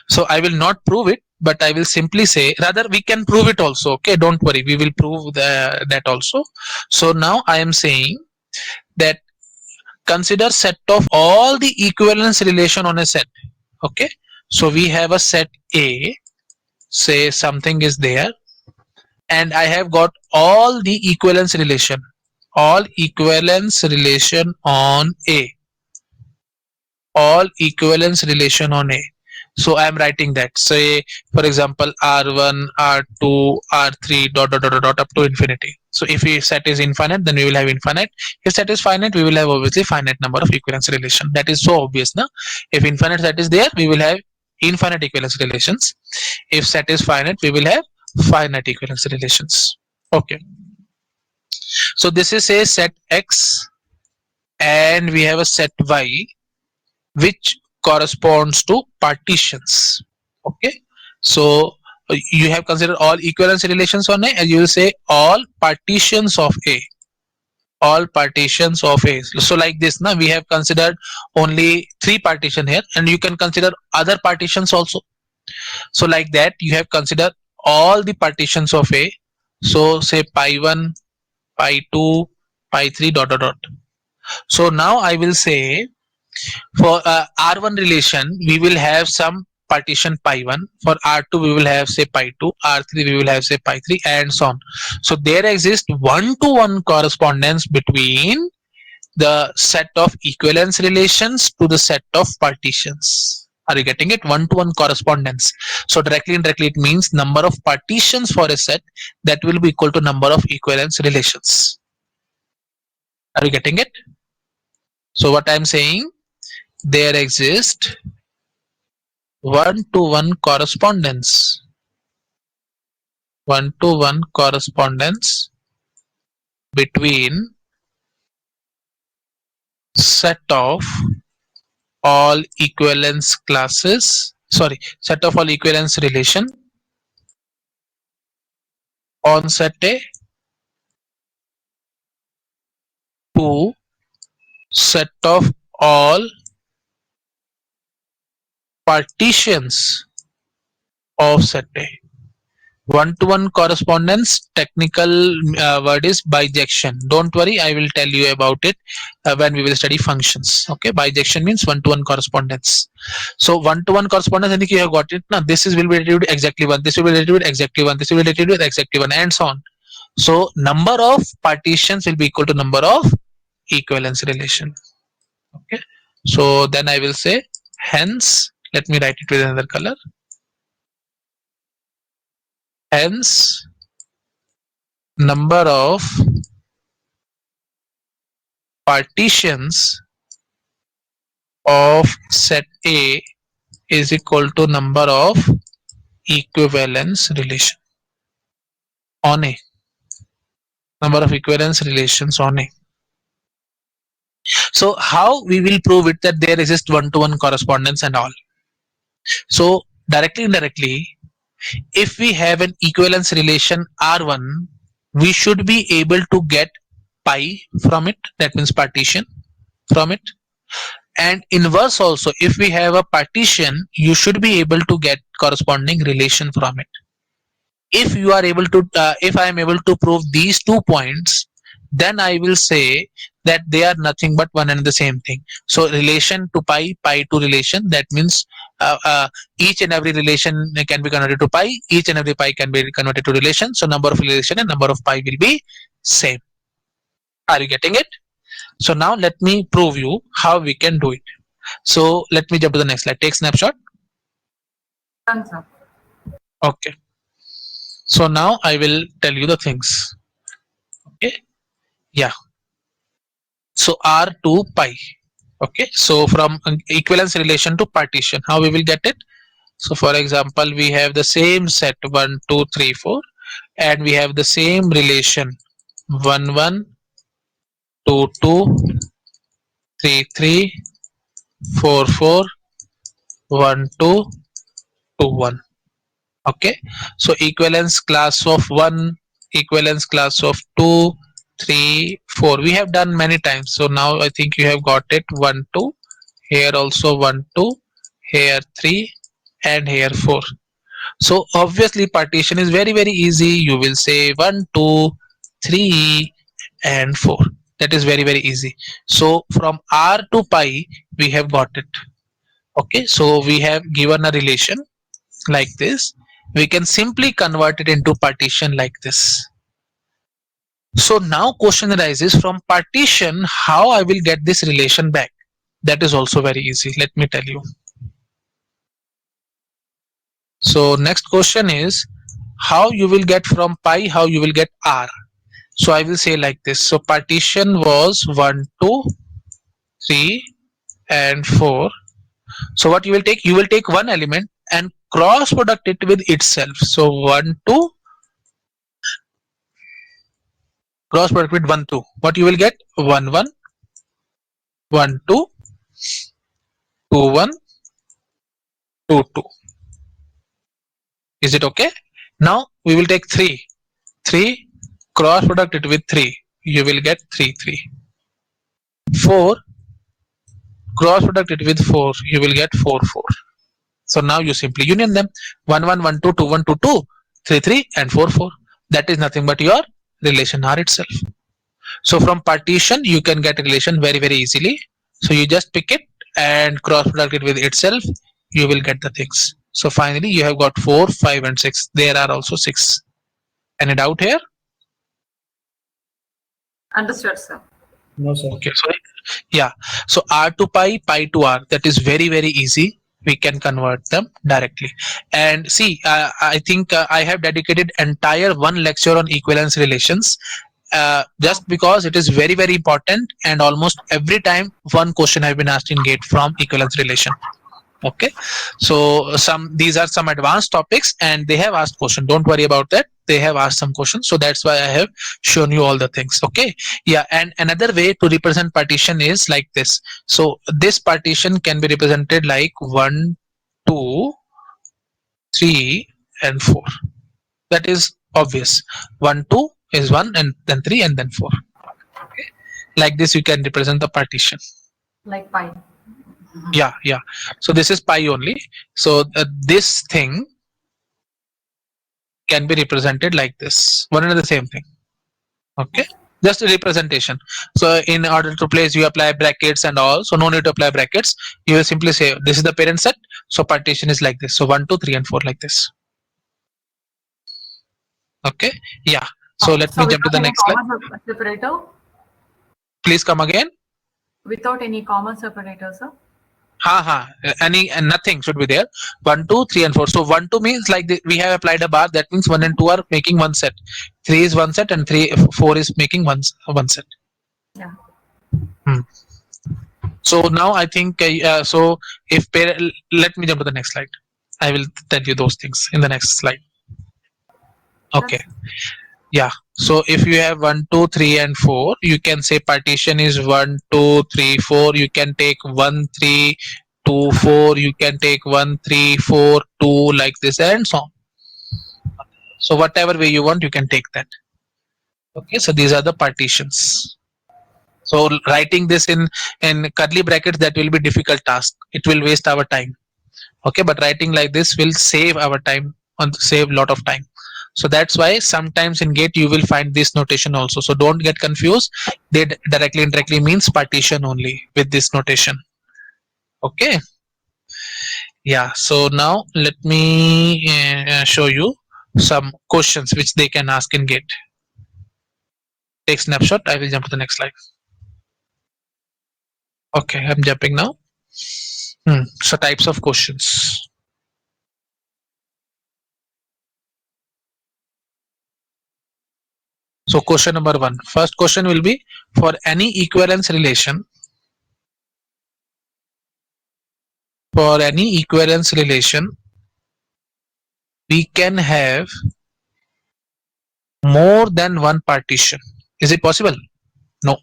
So I will not prove it, but I will simply say, rather we can prove it also. Okay, don't worry, we will prove that also. So now I am saying that consider set of all the equivalence relation on a set. Okay, so we have a set A, say something is there, and I have got all the equivalence relation, all equivalence relation on A, all equivalence relation on A. So I am writing that, say for example r1, r2, r3 dot dot dot dot dot up to infinity. So if a set is infinite, then we will have infinite. If set is finite, we will have obviously finite number of equivalence relation. That is so obvious now. If infinite set is there, we will have infinite equivalence relations. If set is finite, we will have finite equivalence relations. Okay. So this is a set x and we have a set y which corresponds to partitions. Okay. So you have considered all equivalence relations on A and you will say all partitions of A. All partitions of A. So like this now we have considered only 3 partition here and you can consider other partitions also. So like that you have considered all the partitions of A. So say pi 1, pi 2, pi 3 dot dot dot. So now I will say for R1 relation we will have some partition pi 1. For R2 we will have say pi 2, R3 we will have say pi 3 and so on. So there exists one to one correspondence between the set of equivalence relations to the set of partitions. Are you getting it? One to one correspondence. So directly and indirectly it means number of partitions for a set that will be equal to number of equivalence relations. Are you getting it? So what I am saying, there exists one to one correspondence. One to one correspondence between set of all equivalence classes, sorry, set of all equivalence relation on set A to set of all partitions of set A. One to one correspondence, technical word is bijection. Don't worry, I will tell you about it when we will study functions. Okay, bijection means one to one correspondence. So one to one correspondence, I think you have got it. Now this is will be related to exactly one, this will be related with exactly one, this will be related with exactly one, and so on. So number of partitions will be equal to number of equivalence relation. Okay, so then I will say hence, let me write it with another color. Hence number of partitions of set A is equal to number of equivalence relation on A. Number of equivalence relations on A. So how we will prove it that there exists one to one correspondence and all? So directly indirectly, if we have an equivalence relation R1, we should be able to get pi from it, that means partition from it. And inverse also, if we have a partition, you should be able to get corresponding relation from it. If you are able to, if I am able to prove these 2 points, then I will say that they are nothing but one and the same thing. So relation to pi, pi to relation, that means each and every relation can be converted to pi, each and every pi can be converted to relation. So number of relation and number of pi will be same. Are you getting it? So now let me prove you how we can do it. So let me jump to the next slide. Take snapshot. Done, sir. Okay. So now I will tell you the things. Okay. Yeah. So R2 pi. Okay. So from equivalence relation to partition, how we will get it? So for example, we have the same set 1, 2, 3, 4, and we have the same relation 1, 1, 2, 2, 3, 3, 4, 4, 1, 2, 2, 1. Okay, so equivalence class of 1, equivalence class of 2, 3, 4 we have done many times. So now I think you have got it. 1, 2, here also 1, 2, here 3, and here 4. So obviously partition is very easy. You will say 1, 2, 3, and 4. That is very easy. So from R to pi we have got it. Okay, so we have given a relation like this. We can simply convert it into partition like this. So now question arises, from partition how I will get this relation back? That is also very easy. Let me tell you. So next question is how you will get from pi, how you will get r. So I will say like this. So partition was 1, 2, 3 and 4. So what you will take? You will take one element and cross product it with itself. So 1, 2, cross product with 1, 2. What you will get? 1, 1, 1, 2, 2, 1, 2, 2. Is it okay? Now we will take 3. 3, cross product it with 3. You will get 3, 3. 4, cross product it with 4. You will get 4, 4. So now you simply union them. 1, 1, 1, 2, 2, 1, 2, 2, 3, 3 and 4, 4. That is nothing but your relation R itself. So from partition you can get a relation very easily. So you just pick it and cross product it with itself. You will get the things. So finally you have got 4, 5 and 6. There are also 6. Any doubt here? Understood, sir. No, sir. Okay, so yeah, so r to pi, pi to r, that is very easy. We can convert them directly. And see, I think I have dedicated entire one lecture on equivalence relations, just because it is very important, and almost every time one question have been asked in GATE from equivalence relation. Okay, so these are some advanced topics and they have asked question. Don't worry about that, they have asked some questions, so that's why I have shown you all the things. Okay, yeah, and another way to represent partition is like this. So this partition can be represented like 1, 2, 3 and 4. That is obvious. 1, 2 is 1 and then 3 and then 4. Okay, like this you can represent the partition. Like pi. Yeah, so this is pi only. So this thing can be represented like this, one and the same thing. Okay, just a representation. So in order to place, you apply brackets and all, so no need to apply brackets. You will simply say this is the parent set, so partition is like this. So 1, 2, 3 and 4 like this. Okay, yeah, so let me jump to the next slide. Separator? Please come again. Without any comma separator, sir? Any and nothing should be there. 1, 2, 3 and 4. So 1, 2 means like we have applied a bar. That means 1 and 2 are making one set. 3 is one set and 4 is making one set. Yeah. So now I think so. If let me jump to the next slide. I will tell you those things in the next slide. Okay. Yeah. So if you have 1, 2, 3 and 4, you can say partition is 1, 2, 3, 4. You can take 1, 3, 2, 4. You can take 1, 3, 4, 2 like this and so on. So whatever way you want, you can take that. Okay. So these are the partitions. So writing this in curly brackets, that will be difficult task. It will waste our time. Okay. But writing like this will save our time and save lot of time. So that's why sometimes in GATE you will find this notation also. So don't get confused. They directly indirectly means partition only with this notation. Okay. Yeah. So now let me show you some questions which they can ask in GATE. Take snapshot. I will jump to the next slide. Okay, I'm jumping now. So types of questions. So question number 1. First question will be for any equivalence relation. For any equivalence relation, we can have more than one partition. Is it possible? No.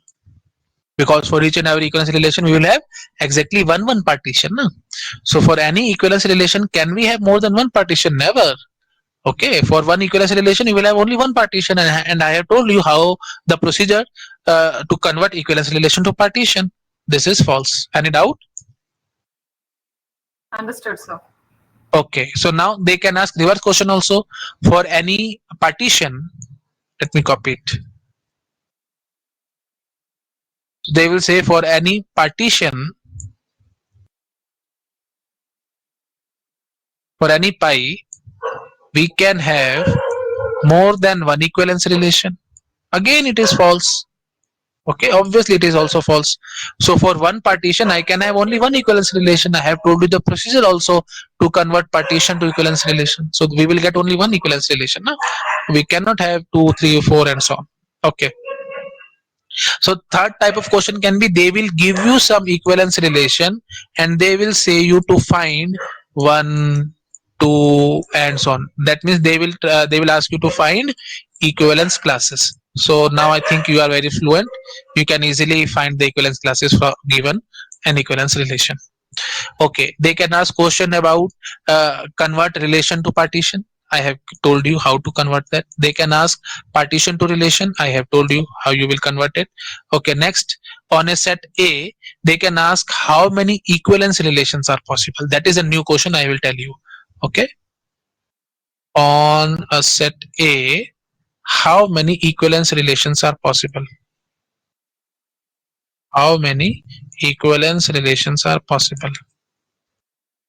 Because for each and every equivalence relation, we will have exactly one partition. No? So for any equivalence relation, can we have more than one partition? Never. Okay, for one equivalence relation, you will have only one partition, and I have told you how the procedure to convert equivalence relation to partition. This is false. Any doubt? Understood, sir. Okay, so now they can ask reverse question also. For any partition, let me copy it. They will say for any partition, for any pi, we can have more than one equivalence relation. Again, it is false. Okay, obviously it is also false. So for one partition I can have only one equivalence relation. I have told you the procedure also to convert partition to equivalence relation, so we will get only one equivalence relation. No? We cannot have 2, 3, 4 and so on. Okay, so third type of question can be they will give you some equivalence relation and they will say you to find 1, 2 and so on. That means they will ask you to find equivalence classes. So now I think you are very fluent. You can easily find the equivalence classes for given an equivalence relation. Okay, they can ask question about convert relation to partition. I have told you how to convert that. They can ask partition to relation. I have told you how you will convert it. Okay, next, on a set A they can ask how many equivalence relations are possible. That is a new question I will tell you. Okay, on a set A how many equivalence relations are possible? How many equivalence relations are possible?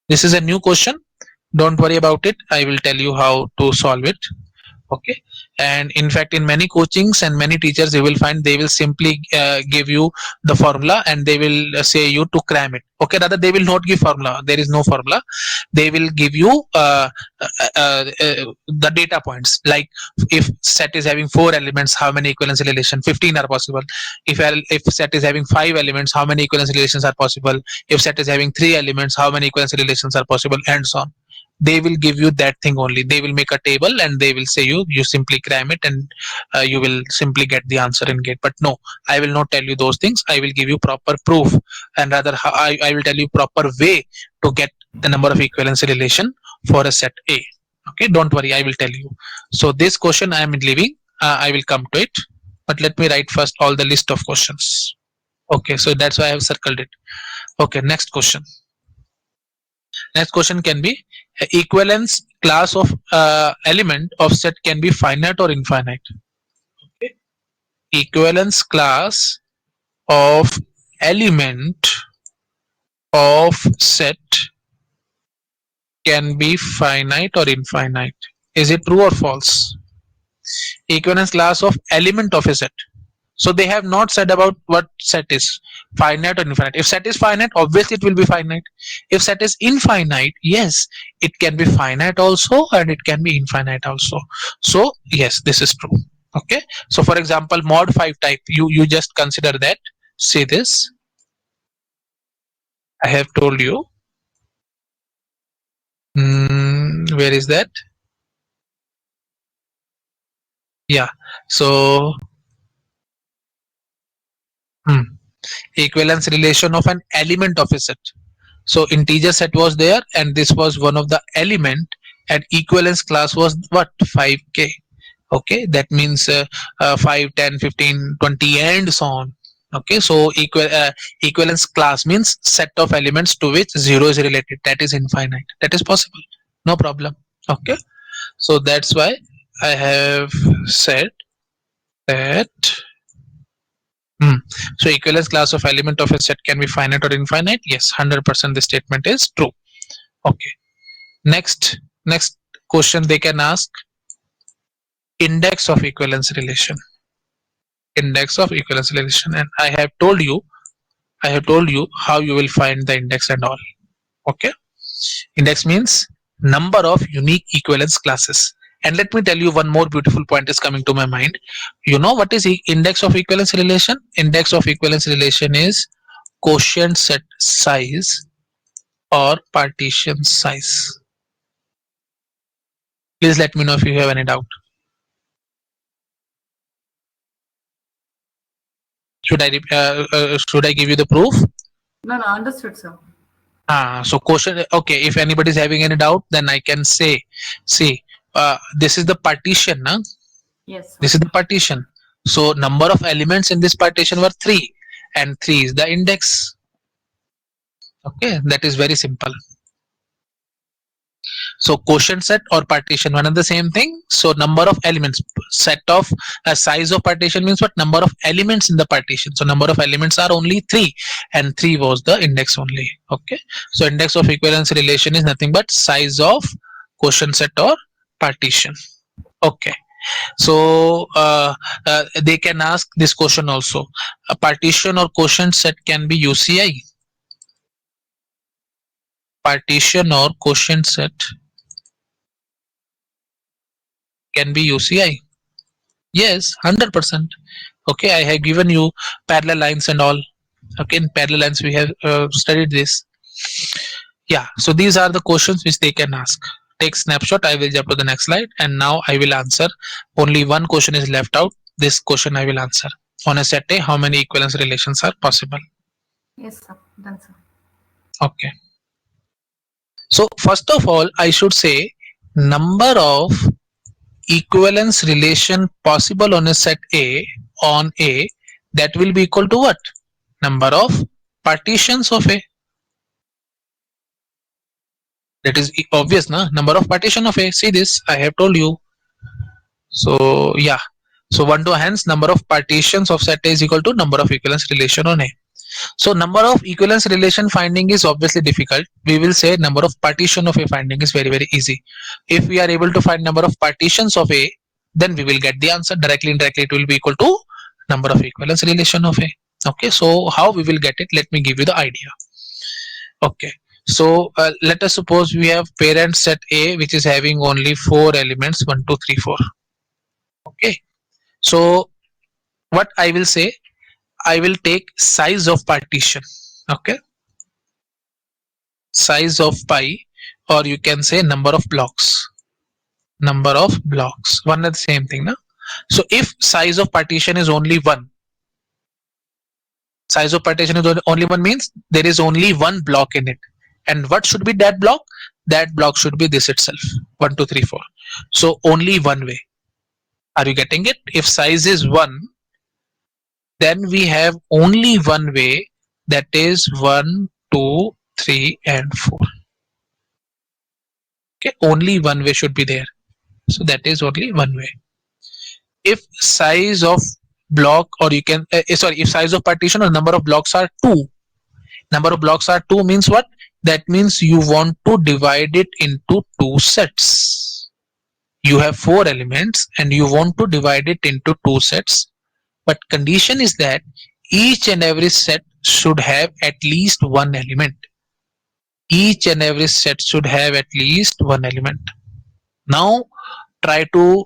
This is a new question. Don't worry about it. I will tell you how to solve it. Okay, and in fact in many coachings and many teachers you will find they will simply give you the formula and they will say you to cram it. Okay, rather they will not give formula. There is no formula. They will give you the data points, like if set is having 4 elements how many equivalence relation, 15 are possible. If set is having 5 elements how many equivalence relations are possible. If set is having 3 elements how many equivalence relations are possible, and so on. They will give you that thing only. They will make a table and they will say you simply cram it and you will simply get the answer in gate. But no, I will not tell you those things. I will give you proper proof, and rather I will tell you proper way to get the number of equivalence relation for a set A. Okay, don't worry, I will tell you. So this question I am leaving. I will come to it, but let me write first all the list of questions. Okay, so that's why I have circled it. Okay, next question. Next question can be equivalence class of element of set can be finite or infinite. Okay. Equivalence class of element of set can be finite or infinite. Is it true or false? Equivalence class of element of a set. So they have not said about what set is, finite or infinite. If set is finite, obviously it will be finite. If set is infinite, yes, it can be finite also and it can be infinite also. So yes, this is true. Okay. So for example, mod 5 type, you just consider that. See this. I have told you. Where is that? Yeah. So equivalence relation of an element of a set. So integer set was there and this was one of the element, and equivalence class was what, 5k. Okay, that means 5, 10, 15, 20 and so on. Okay, so equivalence class means set of elements to which 0 is related, that is infinite, that is possible, no problem. Okay, so that's why I have said that so equivalence class of element of a set can be finite or infinite. Yes, 100% the statement is true. Okay, next question they can ask index of equivalence relation. Index of equivalence relation, and I have told you how you will find the index and all. Okay, index means number of unique equivalence classes. And let me tell you one more beautiful point is coming to my mind. You know what is index of equivalence relation? Index of equivalence relation is quotient set size or partition size. Please let me know if you have any doubt. Should I give you the proof? No, no, understood, sir. So quotient. Okay, if anybody is having any doubt, then I can say, see, this is the partition, na? Yes, sir. This is the partition. So number of elements in this partition were 3, and 3 is the index. Okay, that is very simple. So quotient set or partition, one and the same thing. So number of elements, set of size of partition means what, number of elements in the partition. So number of elements are only 3 and 3 was the index only. Okay, so index of equivalence relation is nothing but size of quotient set or partition. Okay, So they can ask this question also. A partition or quotient set can be UCI. Partition or quotient set can be UCI. Yes, 100%. Okay, I have given you parallel lines and all. Okay, in parallel lines we have studied this. Yeah, so these are the questions which they can ask. Take snapshot. I will jump to the next slide, and now I will answer. Only one question is left out. This question I will answer. On a set A, how many equivalence relations are possible? Yes, sir. Done, sir. Okay. So first of all, I should say number of equivalence relation possible on a set A on A, that will be equal to what? Number of partitions of A. That is obvious, na? Number of partition of A. See this, I have told you. So yeah. So 1 to hence number of partitions of set A is equal to number of equivalence relation on A. So number of equivalence relation finding is obviously difficult. We will say number of partition of A finding is very easy. If we are able to find number of partitions of A, then we will get the answer directly. Indirectly it will be equal to number of equivalence relation of A. Okay, so how we will get it? Let me give you the idea. Okay, so let us suppose we have parent set A which is having only 4 elements, 1 2 3 4. Okay, so what I will say, I will take size of partition. Okay, size of pi, or you can say number of blocks. Number of blocks, one and the same thing, na? So if size of partition is only 1, size of partition is only 1 means there is only one block in it. And what should be that block? That block should be this itself, 1 2 3 4. So only one way. Are you getting it? If size is 1, then we have only one way, that is 1 2 3 and 4. Okay, only one way should be there. So that is only one way. If size of block, or you can sorry, if size of partition or number of blocks are 2, number of blocks are 2 means what? That means you want to divide it into 2 sets. You have 4 elements and you want to divide it into 2 sets, but condition is that each and every set should have at least one element. Each and every set should have at least one element. Now try to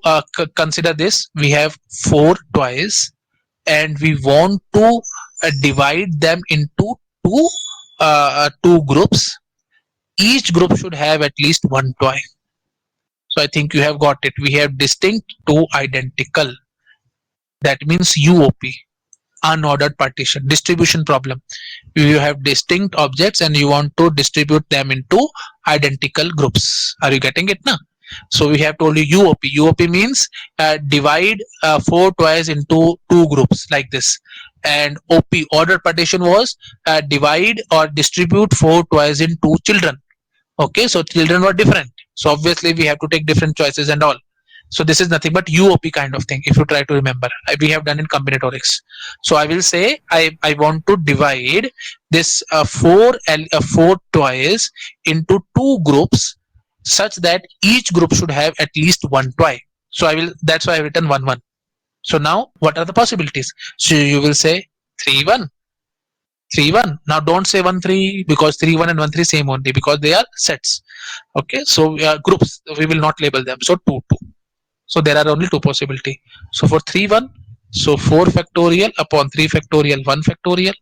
consider this. We have 4 toys and we want to divide them into two groups. Each group should have at least one toy. So I think you have got it. We have distinct to identical. That means UOP, unordered partition, distribution problem. You have distinct objects and you want to distribute them into identical groups. Are you getting it now? So we have told you UOP. UOP means divide 4 toys into 2 groups like this. And OP, ordered partition, was divide or distribute 4 toys in 2 children. Okay, so children were different. So obviously we have to take different choices and all. So this is nothing but UOP kind of thing. If you try to remember, we have done in combinatorics. So I will say I want to divide this 4 toys into 2 groups, such that each group should have at least one toy. So I will, that's why I have written 1 1. So now what are the possibilities? So you will say 3 1. 3 1. Now don't say 1 3, because 3 1 and 1 3 same only, because they are sets. Okay, so groups, we will not label them. So 2 2. So there are only 2 possibility. So for 3 1, so 4 factorial upon 3 factorial 1 factorial.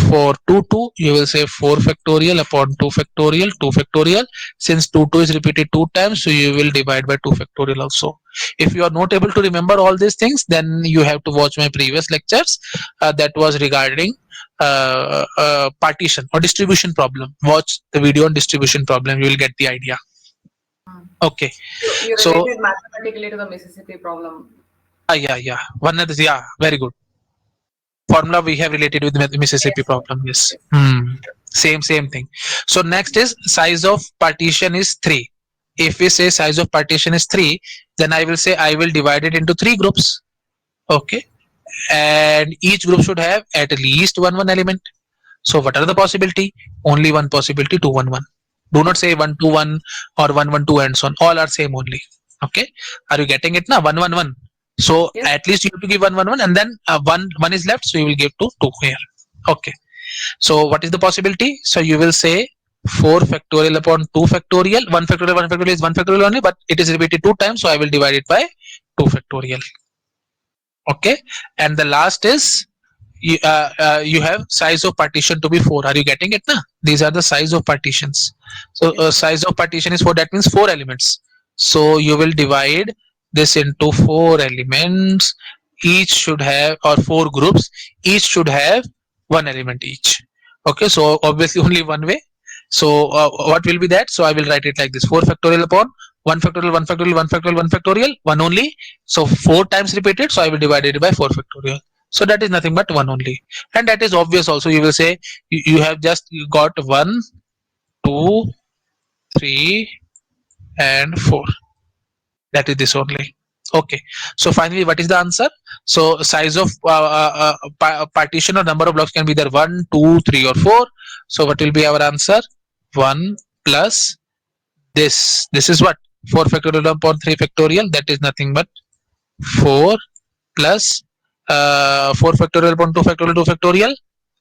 For 2 2, you will say 4 factorial upon 2 factorial 2 factorial. Since 2 2 is repeated 2 times, so you will divide by 2 factorial also. If you are not able to remember all these things, then you have to watch my previous lectures that was regarding partition or distribution problem. Watch the video on distribution problem, you will get the idea. Okay, You so related mathematically to the Mississippi problem. yeah, one of the, yeah, very good. Formula we have related with the Mississippi Yes, problem. Yes. yes. Same thing. So next is size of partition is 3. If we say size of partition is 3, then I will say I will divide it into 3 groups. Okay, and each group should have at least one element. So what are the possibility? Only one possibility, 2 1 1. Do not say 1 2 1 or 1 1 2 and so on. All are same only. Okay, are you getting it now? 1 1 1. So Yes. at least you have to give 1 1 1, and then 1 is left, so you will give 2 2 here. Okay. So what is the possibility? So you will say 4 factorial upon 2 factorial. 1 factorial is 1 factorial only, but it is repeated 2 times, so I will divide it by 2 factorial. Okay, and the last is you have size of partition to be 4. Are you getting it now? These are the size of partitions. So Yes, sir. size of partition is 4, that means 4 elements. So you will divide this into 4 elements. Each should have, or 4 groups, each should have 1 element each. Okay, so obviously only one way. So what will be that? So I will write it like this: 4 factorial upon 1 factorial, 1 factorial, 1 factorial, 1 factorial, 1 only. So 4 times repeated, so I will divide it by 4 factorial. So that is nothing but 1 only, and that is obvious also. You will say you have just got 1, 2, 3 and 4. That is this only. Okay, so finally what is the answer? So size of partition or number of blocks can be either 1, 2, 3 or 4. So what will be our answer? 1 plus this is what? 4 factorial upon 3 factorial, that is nothing but 4 plus 4 factorial upon 2 factorial, 2 factorial,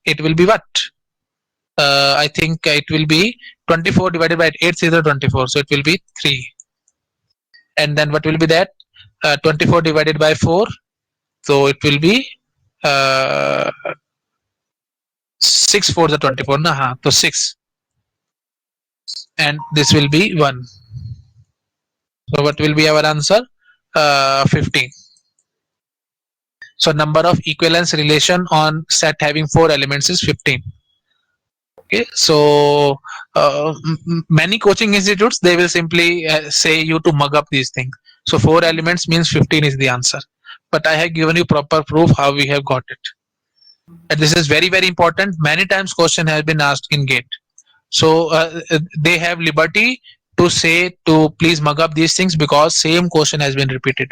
it will be what? I think it will be 24 divided by 8 is 24, so it will be 3. And then what will be that? 24 divided by 4, so it will be uh, 6 4 the 24 na, so 6, and this will be 1. So what will be our answer? 15. So number of equivalence relation on set having 4 elements is 15. Okay, so many coaching institutes, they will simply say you to mug up these things. So 4 elements means 15 is the answer, but I have given you proper proof how we have got it, and this is very very important. Many times question has been asked in gate, so they have liberty to say to please mug up these things, because same question has been repeated.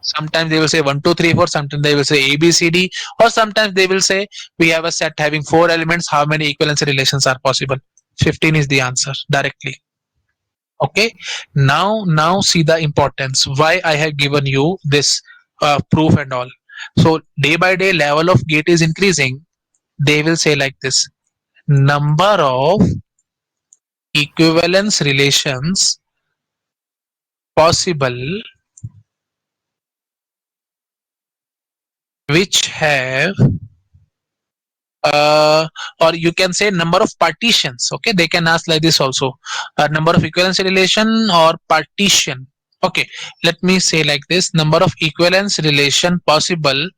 Sometimes they will say 1 2 3 4, sometimes they will say a b c d, or sometimes they will say we have a set having 4 elements, how many equivalence relations are possible? 15 is the answer directly. Okay, now see the importance why I have given you this proof and all. So day by day level of gate is increasing. They will say like this: number of equivalence relations possible which have or you can say number of partitions. Okay, they can ask like this also: number of equivalence relation or partition. Okay, let me say like this: number of equivalence relation possible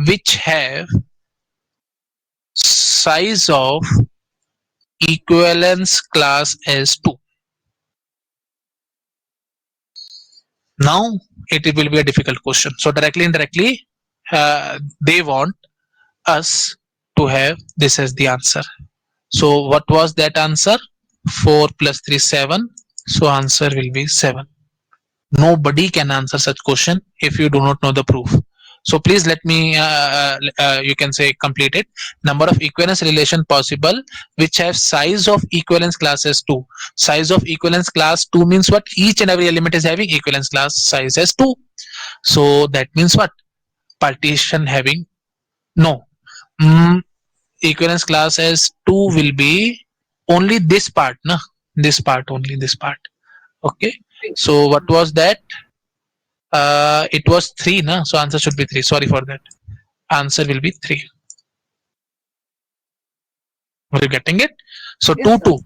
which have size of equivalence class as 2. Now it will be a difficult question, so directly indirectly they want us to have this as the answer. So what was that answer? 4 plus 3 7. So answer will be 7. Nobody can answer such question if you do not know the proof. So please let me you can say complete it. Number of equivalence relation possible which have size of equivalence class as 2. Size of equivalence class 2 means what? Each and every element is having equivalence class size as 2. So that means what? Partition having no. Mm, Equivalence class as 2 will be only this part, na? This part, only this part. Okay, Three. so what was that? It was 3, na? So answer should be 3. Sorry for that. Answer will be 3. Are you getting it? So Yes, 2 sir. 2.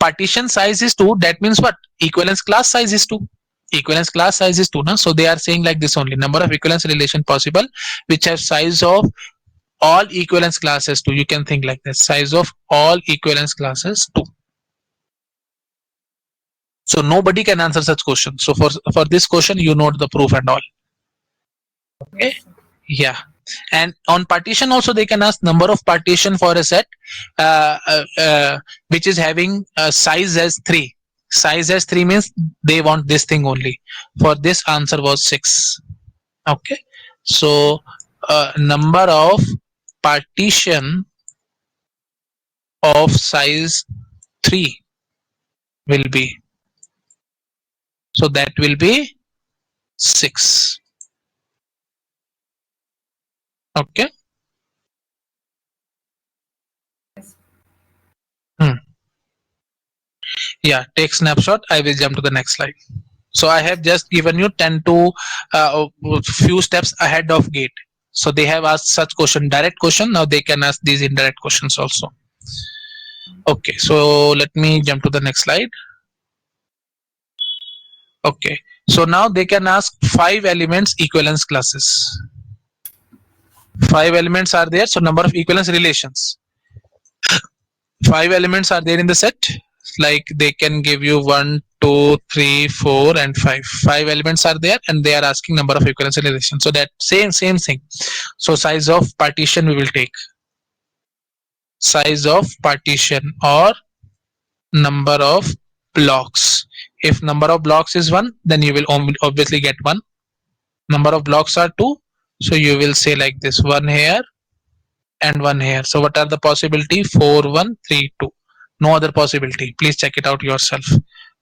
Partition size is 2, that means what? Equivalence class size is 2. Equivalence class size is 2, na? So they are saying like this only: number of equivalence relation possible which have size of all equivalence classes 2. You can think like this: size of all equivalence classes 2. So nobody can answer such question. So for this question, you note the proof and all. Okay, Yes, sir. yeah. And on partition also they can ask number of partition for a set which is having size as 3. Size as 3 means they want this thing only. For this answer was 6. Okay, so number of partition of size 3 will be, so that will be 6. Okay. Yes. Hmm. Yeah, take snapshot. I will jump to the next slide. So I have just given you 10 to few steps ahead of gate. So they have asked such question, direct question. Now they can ask these indirect questions also. Okay, so let me jump to the next slide. Okay, so now they can ask 5 elements equivalence classes. 5 elements are there, so number of equivalence relations. 5 elements are there in the set. Like they can give you 1, 2, 3, 4, and 5. 5 elements are there, and they are asking number of equivalence relations. So that same thing. So size of partition we will take. Size of partition or number of blocks. If number of blocks is 1, then you will obviously get 1. Number of blocks are 2, so you will say like this, 1 here and 1 here. So what are the possibility? 4, 1, 3, 2. No other possibility. Please check it out yourself.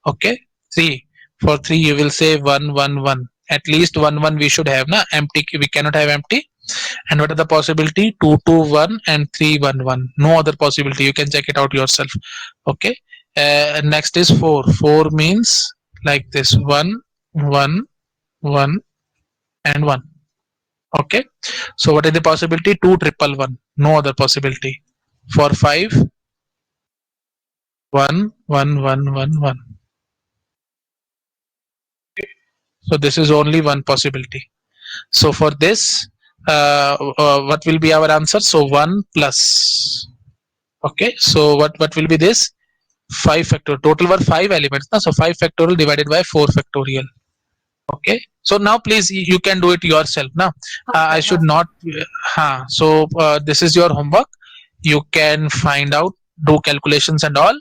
Okay. 3. For 3 you will say 1, 1, 1. At least 1, 1 we should have. Na? Empty, we cannot have empty. And what are the possibility? 2, 2, 1 and 3, 1, 1. No other possibility. You can check it out yourself. Okay. Next is 4. 4 means like this, 1, 1, 1 and 1. Okay. So what is the possibility? 2, 1, 1. No other possibility. For 5, 1, 1, 1, 1, 1. So this is only one possibility. So for this, what will be our answer? So 1 plus. Okay. So what will be this? 5 factorial. Total were 5 elements. Na? So 5 factorial divided by 4 factorial. Okay. So now please you can do it yourself. Now I should not. So this is your homework. You can find out, do calculations and all.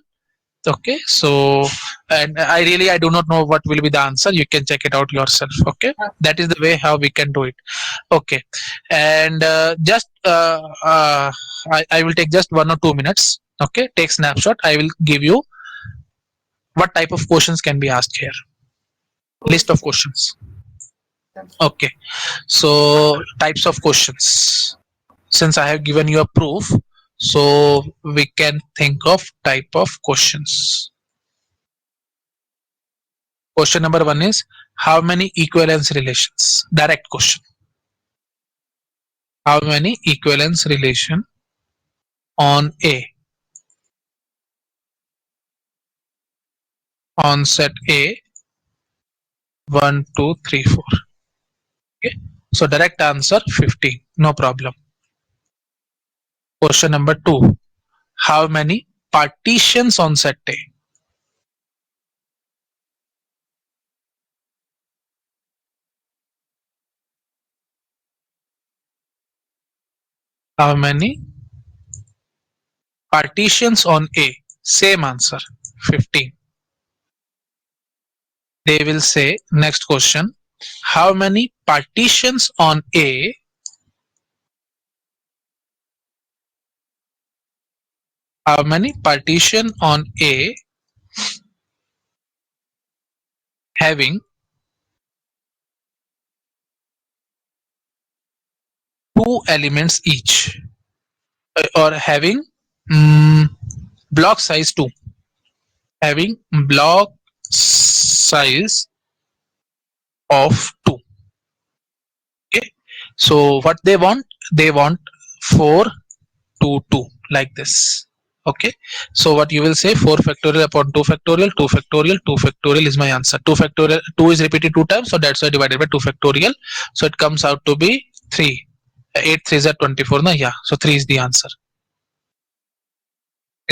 Okay. So and I do not know what will be the answer. You can check it out yourself. Okay. That is the way how we can do it. Okay. And I will take just 1 or 2 minutes. Okay. Take snapshot. I will give you what type of questions can be asked here. List of questions. Okay. So types of questions. Since I have given you a proof, so we can think of type of questions. Question number 1 is, how many equivalence relations? Direct question. How many equivalence relation on A? On set A, 1, 2, 3, 4. Okay. So direct answer 15. No problem. Question number 2. How many partitions on set A? How many partitions on A? Same answer, 15. They will say, next question, how many partitions on A how many partition on A having 2 elements each, or having block size 2, having block size of 2. Okay. So what they want? They want 4, 2, 2 like this. Okay. So what you will say, 4 factorial upon 2 factorial, 2 factorial, 2 factorial is my answer. 2 factorial, 2 is repeated 2 times, so that's why divided by 2 factorial. So it comes out to be 3. 8 3s are 24. No, yeah. So 3 is the answer.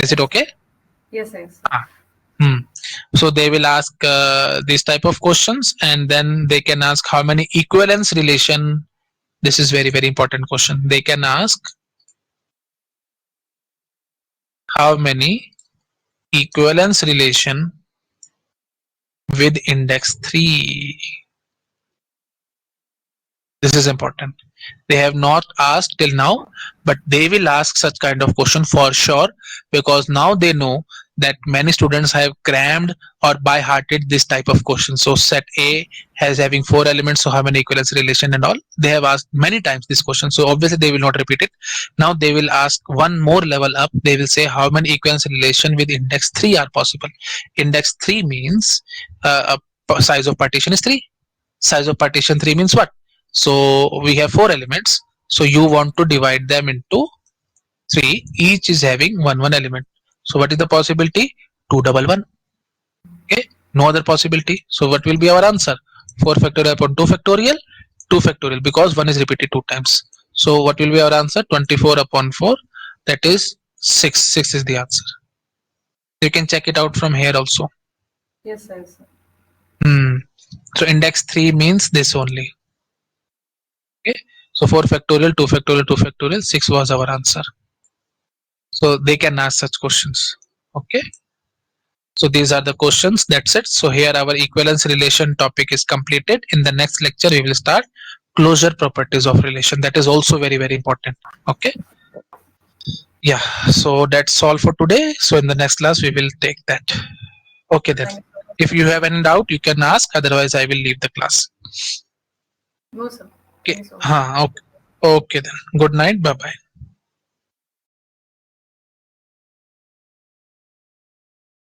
Is it okay? Yes, yes. So they will ask these type of questions, and then they can ask how many equivalence relation. This is very important question. They can ask how many equivalence relation with index 3. This is important. They have not asked till now, but they will ask such kind of question for sure, because now they know that many students have crammed or by hearted this type of question. So set A has having 4 elements, so how many equivalence relation and all. They have asked many times this question, so obviously they will not repeat it. Now they will ask one more level up. They will say how many equivalence relation with index 3 are possible. Index 3 means size of partition is 3. Size of partition 3 means what? So we have 4 elements. So you want to divide them into 3. Each is having one element. So what is the possibility? 211. Okay. No other possibility. So what will be our answer? 4 factorial upon 2 factorial. 2 factorial, because 1 is repeated 2 times. So what will be our answer? 24 upon 4. That is 6. 6 is the answer. You can check it out from here also. Yes, sir. Yes, sir. So index 3 means this only. Okay. So 4 factorial, 2 factorial, 2 factorial, 6 was our answer. So they can ask such questions. Okay. So these are the questions. That's it. So here our equivalence relation topic is completed. In the next lecture, we will start closure properties of relation. That is also very important. Okay. Yeah. So that's all for today. So in the next class, we will take that. Okay then. Thank you. If you have any doubt, you can ask. Otherwise, I will leave the class. No, sir. Okay. Thank you so much. Okay. Okay then. Good night. Bye bye.